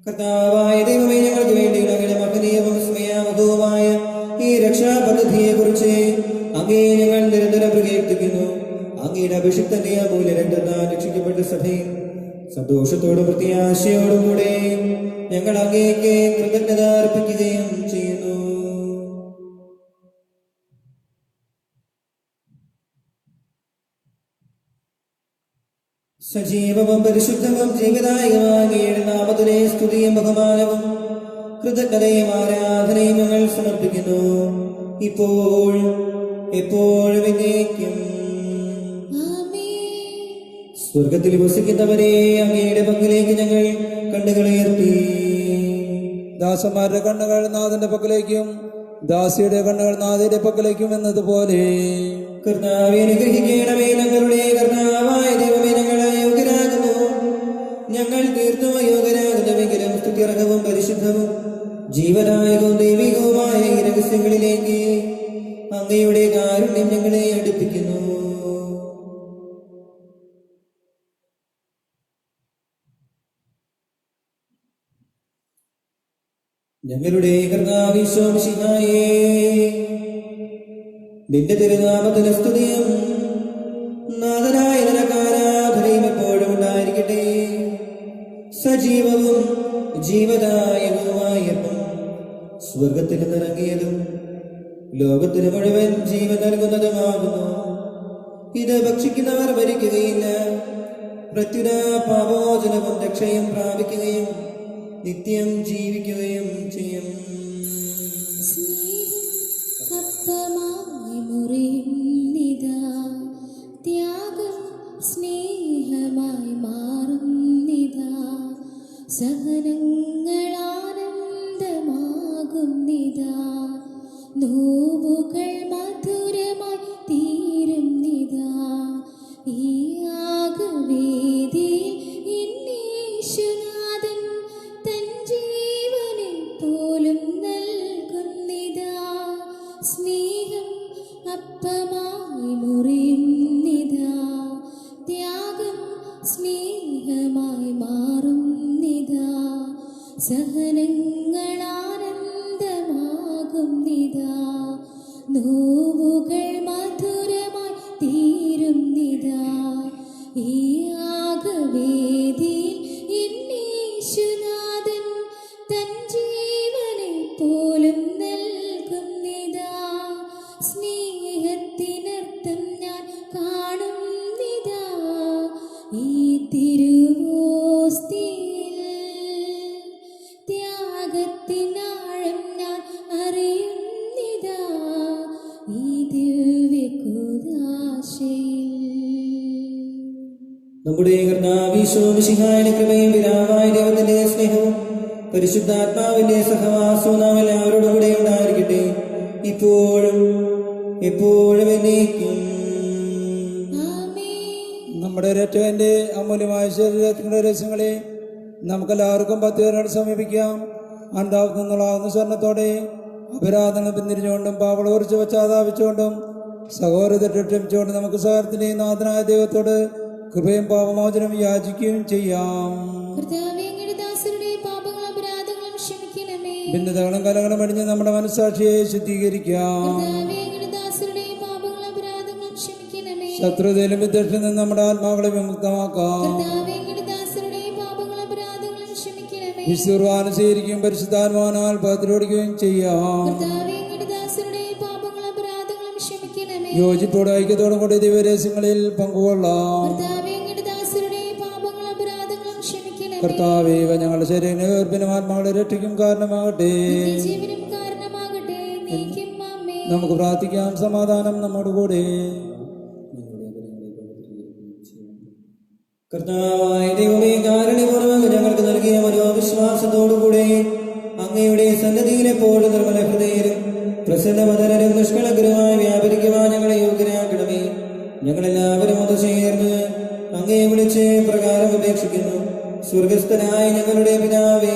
Speaker 1: കർത്താവായ ദൈവമേ, ഞങ്ങൾക്ക് വേണ്ടി അങ്ങയുടെ മഹനീയവും സ്മയാവഹവുമായ ഈ രക്ഷാപദ്ധതിയെ കുറിച്ച് അങ്ങേ ഞങ്ങൾ നിരന്തരം പ്രകീർത്തിക്കുന്നു. അങ്ങയുടെ അഭിഷിക്തന്റെ അമൂല്യ രക്തത്താൽ രക്ഷിക്കപ്പെട്ട സഭയും സന്തോഷത്തോടും പ്രത്യാശയോടും കൂടെ ഞങ്ങൾ അങ്ങേക്ക് കൃതജ്ഞത അർപ്പിക്കുകയും ചെയ്യുന്നു. സജീവവും പരിശുദ്ധവും ജീവദായകമായ അങ്ങയുടെ നാമത്തിലെ സ്തുതിയും ബഹുമാനവും കൃതജ്ഞതയും ആരാധനയും ഞങ്ങൾ സമർപ്പിക്കുന്നു, ഇപ്പോഴും എപ്പോഴും എന്നേക്കും. സ്വർഗത്തിൽ വസിക്കുന്നവരെ അങ്ങയുടെ പക്കലേക്ക് ഞങ്ങൾ കണ്ണുകളുയർത്തി.
Speaker 3: ദാസന്മാരുടെ കണ്ണുകൾ നാഥന്റെ പക്കലേക്കും ദാസിയുടെ കണ്ണുകൾ നാഥന്റെ പക്കലേക്കും എന്നതുപോലെ
Speaker 1: കർത്താവേ, അനുഗ്രഹിക്കണമേ. ഞങ്ങളുടെ കർത്താവായ ദൈവമേ, ഞങ്ങൾ അയോഗ്യരാകുന്നു. ഞങ്ങൾ തീർത്തും അയോഗ്യരാകുന്നുവെങ്കിലും സ്തുത്യർഹവും പരിശുദ്ധവും ജീവനായകവും ദൈവികവുമായ ഈ രഹസ്യങ്ങളിലേക്ക് അങ്ങയുടെ കാരുണ്യം ഞങ്ങളെ അടുപ്പിക്കുന്നു. ഞങ്ങളുടെ കർത്താവേ ഈശോമിശിഹായേ, നിന്റെ തിരുനാമത്തിന് സ്തുതിയും നാഥനായ നിനക്കാരാധനയും എപ്പോഴും ഉണ്ടായിരിക്കട്ടെ. സജീവവും ജീവദായകവുമായപ്പം സ്വർഗത്തിൽ നിന്നിറങ്ങിയതും ലോകത്തിന് മുഴുവൻ ജീവൻ നൽകുന്നതുമാകുന്നു. ഇത് ഭക്ഷിക്കുന്നവർ മരിക്കുകയില്ല, പ്രത്യുത പാപോചനവും രക്ഷയും പ്രാപിക്കുകയും നിത്യം ജീവിക്കുകയും ചെയ്യും.
Speaker 2: അപ്പമായി മുറിയുന്നിതാ, ത്യാഗം സ്നേഹമായി മാറുന്നിതാ, സഹനങ്ങൾ ആനന്ദമാകുന്നിതാ, നോവുകൾ മധുരമായി തീരും നിതാ ഈ യാഗവേദിയിൽ എന്നീശുനാഥൻ തൻ ജീവനെ പോലും നൽകുന്നിതാ സ്നേഹം അപ്പമായി മുറിയുന്നിതാ ത്യാഗം സ്നേഹമായി മാറുന്നിതാ സഹനങ്ങൾ ആനന്ദമാകുന്നിതാ നോവുകൾ മധുരമായി തീരുന്നിതാ ഈ യാഗവേദിയിൽ എന്നീശുനാഥൻ തൻ ജീവനെ പോലും നൽകുന്നിതാ സ്നേഹത്തിനർത്ഥം ഞാൻ കാണുന്നിതാ ഈ തിരുവോസ്തിയിൽ ത്യാഗത്തിനാഴം ഞാൻ അറിയുന്നിതാ ഈ ദിവ്യകൂദാശയിൽ.
Speaker 1: നമ്മുടെ കർത്താവിശോമിശിഹായുടെ കൃപയും പിതാവായ ദൈവത്തിന്റെ സ്നേഹവും പരിശുദ്ധാത്മാവിന്റെ സഹവാസവും നാം എല്ലാവരോടും കൂടെ ഉണ്ടായിരിക്കട്ടെ ഇപ്പോഴും എപ്പോഴും എന്നേക്കും.
Speaker 2: ആമേൻ.
Speaker 3: നമ്മുടെ രക്ഷകന്റെ അമൂല്യമായ ശരീരത്തിന്റെ രഹസ്യങ്ങളെ നമുക്കെല്ലാവർക്കും പത്തുപേരോട് സമീപിക്കാം. അന്താവത്തിൽ നിന്നുള്ളാകുന്ന സ്വർണ്ണത്തോടെ അപരാധങ്ങൾ പിന്തിരിഞ്ഞുകൊണ്ടും പാവള കുറിച്ച് പശ്ചാത്താപിച്ചുകൊണ്ടും സഹോദരത്തെ ക്ഷമിച്ചുകൊണ്ട് നമുക്ക് സഹോദരത്തിന്റെയും നാഥനായ ദൈവത്തോട് കൃപയും പാപമോചനം യാചിക്കുകയും ചെയ്യാം.
Speaker 2: കർത്താവേ, അങ്ങയുടെ ദാസരുടെ പാപങ്ങളും അപരാധങ്ങളും ക്ഷമിക്കണമേ.
Speaker 3: ഭിന്നതകളും കലകളും അടിഞ്ഞ് നമ്മുടെ മനസ്സാക്ഷിയെ ശുദ്ധീകരിക്കാം.
Speaker 2: കർത്താവേ, അങ്ങയുടെ ദാസരുടെ പാപങ്ങളും അപരാധങ്ങളും ക്ഷമിക്കണമേ.
Speaker 3: ശത്രുതയിലും വിദ്വേഷത്തിൽ നിന്ന് നമ്മുടെ ആത്മാക്കളെ വിമുക്തമാക്കാം.
Speaker 2: കർത്താവേ, അങ്ങയുടെ ദാസരുടെ പാപങ്ങളും അപരാധങ്ങളും ക്ഷമിക്കണമേ.
Speaker 3: വിശുദ്ധാന സ്വീകരിക്കുകയും പരിശുദ്ധാത്മാവിനാൽ പകർത്തിയോടിക്കുകയും ചെയ്യാം.
Speaker 2: കർത്താവേ, അങ്ങയുടെ ദാസരുടെ പാപങ്ങളും അപരാധങ്ങളും ക്ഷമിക്കണമേ.
Speaker 3: യോജിപ്പോടെ ഐക്യത്തോടും കൂടി ദിവ്യരഹസ്യങ്ങളിൽ പങ്കുകൊള്ളാം.
Speaker 2: കർത്താവേ, അങ്ങയുടെ ദാസരുടെ പാപങ്ങളും അപരാധങ്ങളും ക്ഷമിക്കണമേ.
Speaker 3: കർത്താവേ, ഇവ ഞങ്ങളുടെ ശരീരത്തിന് വേർപ്പിനും ആത്മാക്കളെ രക്ഷിക്കും കാരണമാകട്ടെ.
Speaker 2: ജീവനും കാരണമാകട്ടെ. നീക്കും ആമേൻ.
Speaker 3: നമുക്ക് പ്രാർത്ഥിക്കാം. സമാധാനം നമ്മോട് കൂടെ.
Speaker 1: കർത്താവായ ദൈവമേ, കാരുണ്യപൂർവ്വം ഞങ്ങൾക്ക് നൽകിയ മനോവിശ്വാസത്തോടുകൂടെ അങ്ങയുടെ സന്നദ്ധിയിൽ എപ്പോഴും നിർമ്മല ഹൃദയരും പ്രസന്നവദനരും നിഷ്കളങ്കരുമായി വ്യാപരിക്കുവാൻ ഞങ്ങളെ യോഗ്യരാക്കണമേ. ഞങ്ങളെല്ലാവരും ഒന്ന് ചേർന്ന് അങ്ങയെ വിളിച്ച് പ്രകാരം അപേക്ഷിക്കുന്നു. സ്വർഗസ്ഥനായ ഞങ്ങളുടെ പിതാവേ,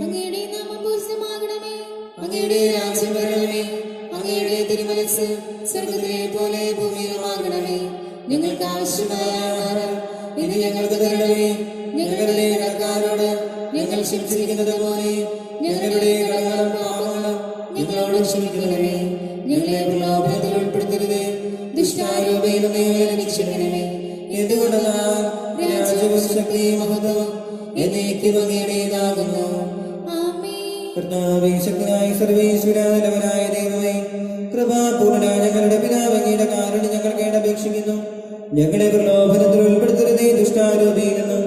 Speaker 2: അങ്ങയുടെ നാമം പൂജിതമാകണമേ. അങ്ങയുടെ രാജ്യം വരണമേ. അങ്ങയുടെ തിരുമനസ്സ് സ്വർഗ്ഗത്തിലെ പോലെ ഭൂമിയിലുമാകണമേ. ഞങ്ങൾക്ക് ആവശ്യമായ ആഹാരം ഇത് ഞങ്ങൾക്ക് തരണമേ. ഞങ്ങളുടെ കടക്കാരോട് ഞങ്ങൾ ക്ഷമിച്ചിരിക്കുന്നത് പോലെ ഞങ്ങളുടെ കടങ്ങളും പാപങ്ങളും ഞങ്ങളോട് ക്ഷമിക്കണമേ. ഞങ്ങളെ പ്രലോഭനത്തിൽ ഉൾപ്പെടുത്തരുത്. ദുഷ്ടാരൂപയിൽ നിന്ന് ഞങ്ങളെ രക്ഷിക്കണമേ.
Speaker 1: എന്തുകൊണ്ടെന്നാൽ രാജ്യവും ശക്തിയും മഹത്വവും എന്നേക്കും അങ്ങയുടേതാകുന്നു.
Speaker 2: ആമേൻ.
Speaker 1: കർത്താവേ, ശക്തനായ സർവ്വേശ്വരായ ദൈവമേ, കൃപാപൂർണനായ ഞങ്ങളുടെ പിതാവ് അങ്ങയുടെ കാരുണ്യം ഞങ്ങൾ കേട്ടപേക്ഷിക്കുന്നു. ഞങ്ങളെ പ്രലോഭനത്തിൽ ഉൾപ്പെടുത്തരുതേ, ദുഷ്ടാരൂപിയിൽ നിന്നും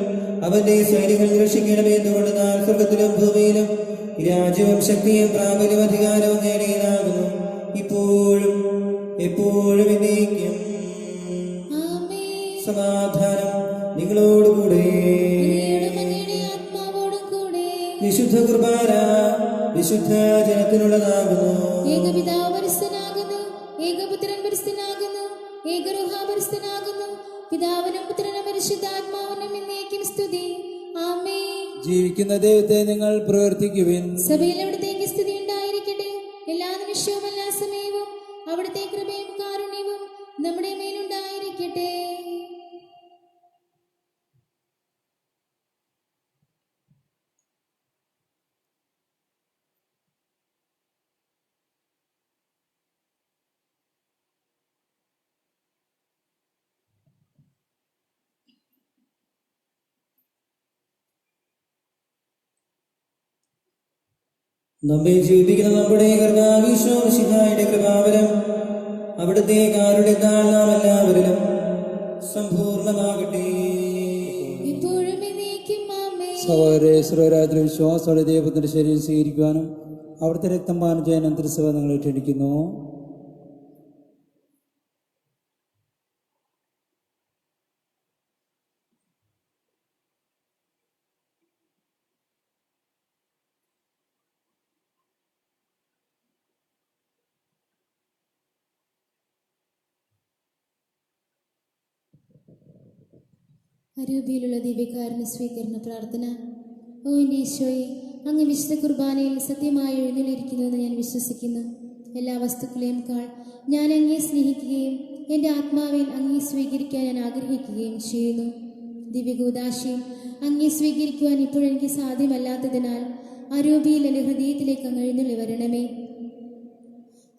Speaker 1: അവന്റെ സൈനികൾ രക്ഷിക്കണമേ. എന്തുകൊണ്ടെന്നാൽ സ്വർഗത്തിലും ഭൂമിയിലും രാജ്യവും ശക്തിയും പ്രാബല്യവും അധികാരവും നേടിയതാകുന്നു ഇപ്പോഴും എപ്പോഴും എന്നേക്കും.
Speaker 2: ആമേൻ.
Speaker 1: സമാധാനം നിങ്ങളോടുകൂടെ.
Speaker 2: അങ്ങയോടും അങ്ങയുടെ ആത്മാവോടും കൂടെ.
Speaker 1: വിശുദ്ധ കുർബാന വിശുദ്ധ ജനത്തിനുള്ളതാകുന്നു.
Speaker 2: ഏകപിതാവ് പരിശുദ്ധനാകുന്നു. ഏകപുത്രൻ പരിശുദ്ധനാകുന്നു. ഏകരൂഹ പരിശുദ്ധനാകുന്നു. പിതാവിനും പുത്രനും പരിശുദ്ധാത്മാവിനും എന്നേക്കും സ്തുതി. ആമേൻ.
Speaker 3: ജീവിക്കുന്ന ദൈവത്തെ നിങ്ങൾ പ്രവർത്തിക്കുവിൻ.
Speaker 2: സഭയിൽ അവിടുത്തേക്ക് സ്തുതി ഉണ്ടായിരിക്കട്ടെ. എല്ലാ നിമിഷവും എല്ലാ സമയവും അവിടുത്തെ കൃപയും കാരുണ്യവും നമ്മുടെ മേലുണ്ടായിരിക്കട്ടെ.
Speaker 1: നമ്മെ ജീവിക്കുന്ന നമ്മുടെ കർത്താവിശോമിശിഹായുടെ കൃപാവരം അവിടുത്തെ കാരുണ്യത്താൽ നാം എല്ലാവരിലും സമ്പൂർണ്ണമാകട്ടെ.
Speaker 2: ഇപ്പോഴും എന്നേക്കും ആമേൻ.
Speaker 3: സഹോദരേ, സർവരാത്രി വിശ്വാസത്തോടെ ദൈവത്തിന്റെ ശരീരം സ്വീകരിക്കുവാനും അവിടുത്തെ രക്തം പാനം ചെയ്യാനും തിരുസഭ നിങ്ങളെ ക്ഷണിക്കുന്നു.
Speaker 2: അരൂപിയിലുള്ള ദിവ്യകാരുണ്യ സ്വീകരണ പ്രാർത്ഥന. ഓ എൻ്റെ ഈശോയെ, അങ്ങ് വിശുദ്ധ കുർബാനയിൽ സത്യമായി എഴുന്നള്ളിയിരിക്കുന്നുവെന്ന് ഞാൻ വിശ്വസിക്കുന്നു. എല്ലാ വസ്തുക്കളെയുംക്കാൾ ഞാൻ അങ്ങയെ സ്നേഹിക്കുകയും എൻ്റെ ആത്മാവിൽ അങ്ങയെ സ്വീകരിക്കാൻ ഞാൻ ആഗ്രഹിക്കുകയും ചെയ്യുന്നു. ദിവ്യകൂദാശയും അങ്ങയെ സ്വീകരിക്കുവാൻ ഇപ്പോഴെനിക്ക് സാധ്യമല്ലാത്തതിനാൽ അരൂപിയിൽ എൻ്റെ ഹൃദയത്തിലേക്ക് അങ്ങ് എഴുന്നള്ളി വരണമേ.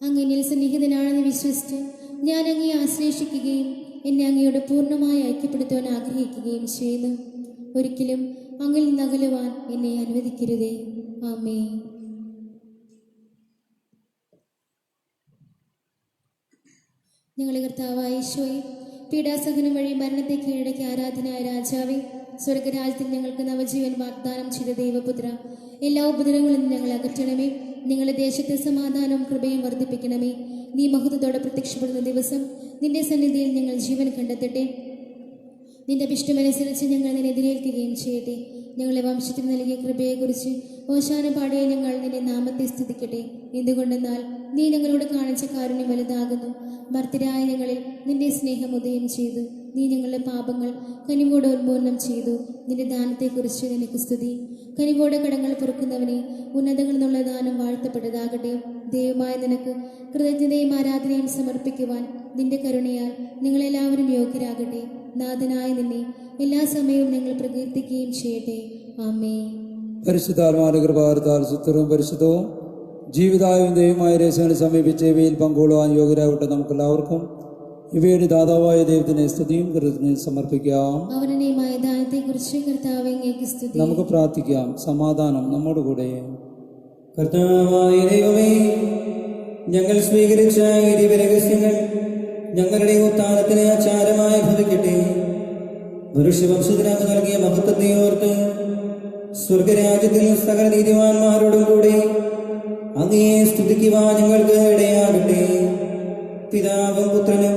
Speaker 2: അങ്ങ് എന്നിൽ സന്നിഹിതനാണെന്ന് വിശ്വസിച്ച് ഞാൻ അങ്ങയെ ആശ്ലേഷിക്കുകയും എന്നെ അങ്ങയോട് പൂർണ്ണമായി ഐക്യപ്പെടുത്തുവാൻ ആഗ്രഹിക്കുകയും ചെയ്യുന്നു. ഒരിക്കലും അങ്ങിൽ നിന്നകലുവാൻ എന്നെ അനുവദിക്കരുതേ. ആമേൻ. ഞങ്ങളുടെ കർത്താവായ ഈശോയെ, പീഡാസഹനം വഴി മരണത്തെ കീഴടക്കി ആരാധനായ രാജാവേ, സ്വർഗരാജ്യത്തിൽ ഞങ്ങൾക്ക് നവജീവൻ വാഗ്ദാനം ചെയ്ത ദൈവപുത്ര, എല്ലാ ഉപദ്രവങ്ങളിൽ നിന്ന് ഞങ്ങളെ അകറ്റണമേ. നിങ്ങളുടെ ദേശത്തെ സമാധാനവും കൃപയും വർദ്ധിപ്പിക്കണമേ. നീ മഹത്വത്തോടെ പ്രത്യക്ഷപ്പെടുന്ന ദിവസം നിന്റെ സന്നിധിയിൽ ഞങ്ങൾ ജീവൻ കണ്ടെത്തട്ടെ. നിന്റെ അഭിഷ്ടമനുസരിച്ച് ഞങ്ങൾ നിന്നെ എതിരേൽക്കുകയും ചെയ്യട്ടെ. ഞങ്ങളെ വംശത്തിന് നൽകിയ കൃപയെക്കുറിച്ച് ഓശാന പാടിയ ഞങ്ങൾ നിന്റെ നാമത്തെ സ്തുതിക്കട്ടെ. എന്തുകൊണ്ടെന്നാൽ നീ ഞങ്ങളോട് കാണിച്ച കാരുണ്യം വലുതാകുന്നു. മർത്യരായ ഞങ്ങളിൽ നിന്റെ സ്നേഹം ഉദയം ചെയ്തു. നീ ഞങ്ങളുടെ പാപങ്ങൾ കനിവോടെ ഉന്മൂലനം ചെയ്തു. നിന്റെ ദാനത്തെക്കുറിച്ച് നിനക്ക് സ്തുതി. കനിവോടെ കടങ്ങൾ പൊറുക്കുന്നവനെ, ഉന്നതങ്ങളിൽ നിന്നുള്ള ദാനം വാഴ്ത്തപ്പെട്ടതാകട്ടെ. ദൈവമായ നിനക്ക് കൃതജ്ഞതയും ആരാധനയും സമർപ്പിക്കുവാൻ നിന്റെ കരുണയാൽ നിങ്ങളെല്ലാവരും യോഗ്യരാകട്ടെ. നാഥനായ നിന്നെ എല്ലാ സമയവും നിങ്ങൾ പ്രകീർത്തിക്കുകയും ചെയ്യട്ടെ. ആമേൻ.
Speaker 3: പരിശുദ്ധാത്മാവിന്റെ കൃപാകരത്താൽ സുത്തരവും പരിശുദ്ധവും ജീവിതായും ദൈവമായ രഹസ്യങ്ങളെ സമീപിച്ച് ഇവയിൽ പങ്കുകൊള്ളുവാൻ യോഗ്യരാകട്ടെ. നമുക്കെല്ലാവർക്കും ഇവയുടെ ദാതാവായ ദൈവത്തിന് സ്തുതിയും കൃതജ്ഞതയും സമർപ്പിക്കാം.
Speaker 2: അവനുടേതായ ദാനത്തെക്കുറിച്ച് കർത്താവേ അങ്ങേക്ക് സ്തുതി.
Speaker 3: നമുക്ക് പ്രാർത്ഥിക്കാം. സമാധാനം നമ്മോടുകൂടെ.
Speaker 1: കർത്താവായ ദൈവമേ, ഞങ്ങൾ സ്വീകരിച്ച ഈ ദിവ്യരഹസ്യങ്ങൾ ഞങ്ങളുടെ ഉത്ഥാനത്തിന് ആചാരമായി ഭവിക്കട്ടെ. മനുഷ്യവംശത്തിന് അങ്ങ് നൽകിയ മഹത്വത്തെ ഓർത്ത് സ്വർഗരാജ്യത്തിൽ സകല നീതിമാന്മാരോടും കൂടി അങ്ങയെ സ്തുതിക്കുവാൻ ഞങ്ങൾക്ക് ഇടയാകട്ടെ. പിതാവും പുത്രനും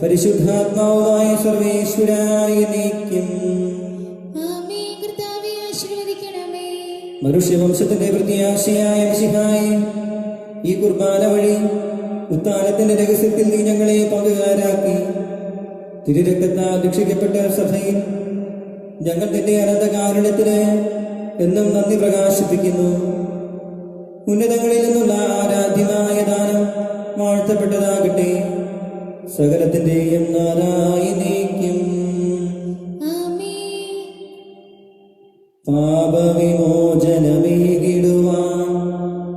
Speaker 1: പരിശുദ്ധാത്മാവുമായ സർവേശ്വരായ നീക്കും. മനുഷ്യവംശത്തിന്റെ പ്രത്യാശയായ മിശിഹായേ, ഈ കുർബാന വഴി ഉത്ഥാനത്തിന്റെ രഹസ്യത്തിൽ നീ ഞങ്ങളെ പങ്കുകാരാക്കി. തിരുരക്തത്താൽ രക്ഷിക്കപ്പെട്ട സഭയിൽ ഞങ്ങൾ നിന്റെ അനന്തകാരുണ്യത്തിന് എന്നും നന്ദി പ്രകാശിപ്പിക്കുന്നു. ഉന്നതങ്ങളിൽ നിന്നുള്ള ആരാധ്യമായ ദാനം വാഴ്ത്തപ്പെട്ടതാകട്ടെ. സകലത്തിന്റെയും നാഥായ നീക്കും. പാപവിമോചനമേകിടുവാൻ,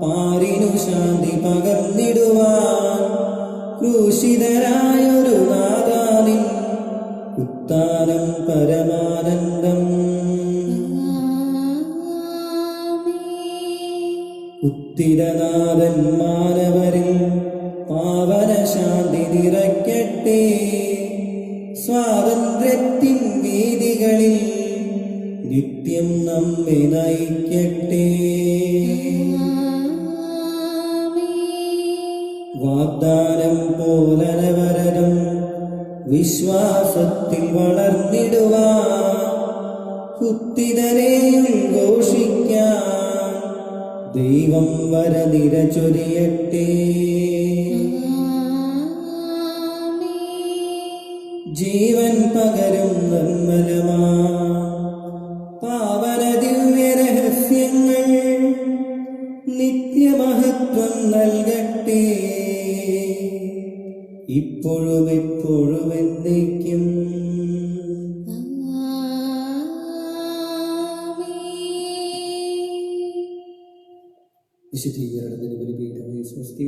Speaker 1: പാരിനു ശാന്തി പകർന്നിടുവാൻ, ക്രൂശിതരായൊരു നാഥാനിൻ ഉത്ഥാനം പരമാനന്ദം. ഉത്തിരനാഥൻ മാനവരിൽ പാവന ശാന്തി നിറയ്ക്കട്ടെ. സ്വാതന്ത്ര്യത്തിൻ വീതികളിൽ നിത്യം നമ്മെ നയിക്കട്ടെ. വാഗ്ദാനം പോലനവരനും വിശ്വാസത്തിൽ വളർന്നിടുവാൻ, കുത്തിതരെ ഉദ്ഘോഷിക്കാൻ ദൈവം വരനിര ചൊരിയട്ടെ. ജീവൻ പകരും നിർമ്മലമാ പാവന ദിവ്യരഹസ്യങ്ങൾ നിത്യമഹത്വം നൽകട്ടെ. ഇപ്പോഴും എപ്പോഴും എന്നേക്കും. വിശുദ്ധീകരണത്തിന് ബലിപീഠമേ സ്വസ്തി.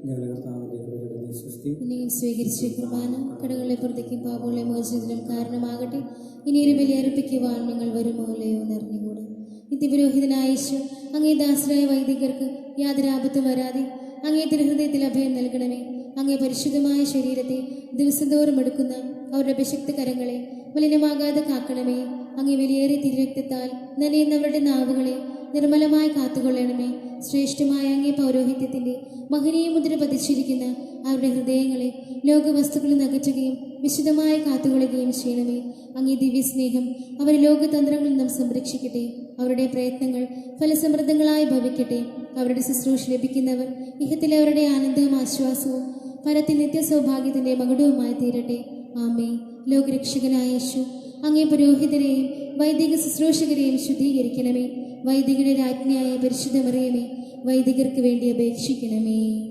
Speaker 1: ഞങ്ങളുടെ കർത്താവിന്റെ കൃപയുടെ സ്വസ്തി.
Speaker 2: ഇനിയും സ്വീകരിച്ച കുർബാന കടകളെ പുറത്തേക്കും പാപങ്ങളെ മോചനത്തിനും കാരണമാകട്ടെ. ഇനിയൊരു ബലി അർപ്പിക്കുവാൻ നിങ്ങൾ വരുമോ അല്ലയോ എന്നറിഞ്ഞുകൂടെ. നിത്യപുരോഹിതനായ യേശു, അങ്ങേ ദാസരായ വൈദികർക്ക് യാതൊരു ആപത്തും വരാതെ അങ്ങേ തിരുഹൃദയത്തിൽ അഭയം നൽകണമേ. അങ്ങേ പരിശുദ്ധമായ ശരീരത്തെ ദിവസം തോറും എടുക്കുന്ന അവരുടെ അഭിഷക്ത കരങ്ങളെ മലിനമാകാതെ കാക്കണമേ. അങ്ങേ വിലയേറിയ തിരുരക്തത്താൽ നനയുന്നവരുടെ നാവുകളെ നിർമ്മലമായി കാത്തുകൊള്ളണമേ. ശ്രേഷ്ഠമായ അങ്ങേ പൗരോഹിത്യത്തിന്റെ മഹനീയ മുദ്ര പതിച്ചിരിക്കുന്ന അവരുടെ ഹൃദയങ്ങളെ ലോകവസ്തുക്കളിൽ നകറ്റുകയും വിശുദ്ധമായി കാത്തുകൊള്ളുകയും ചെയ്യണമേ. അങ്ങേ ദിവ്യസ്നേഹം അവരെ ലോകതന്ത്രങ്ങളിൽ നിന്നും സംരക്ഷിക്കട്ടെ. അവരുടെ പ്രയത്നങ്ങൾ ഫലസമൃദ്ധങ്ങളായി ഭവിക്കട്ടെ. അവരുടെ ശുശ്രൂഷ ലഭിക്കുന്നവർ ഇഹത്തിൽ അവരുടെ ആനന്ദവും ആശ്വാസവും പരത്തിൽ നിത്യസൗഭാഗ്യത്തിന്റെ മകുടവുമായി തീരട്ടെ. ആമേ. ലോകരക്ഷകനായ യേശു, അങ്ങേ പുരോഹിതരെയും വൈദിക ശുശ്രൂഷകരെയും ശുദ്ധീകരിക്കണമേ. വൈദികരുടെ രാജ്ഞിയായ പരിശുദ്ധ മറിയമേ, വൈദികർക്ക് വേണ്ടി അപേക്ഷിക്കണമേ.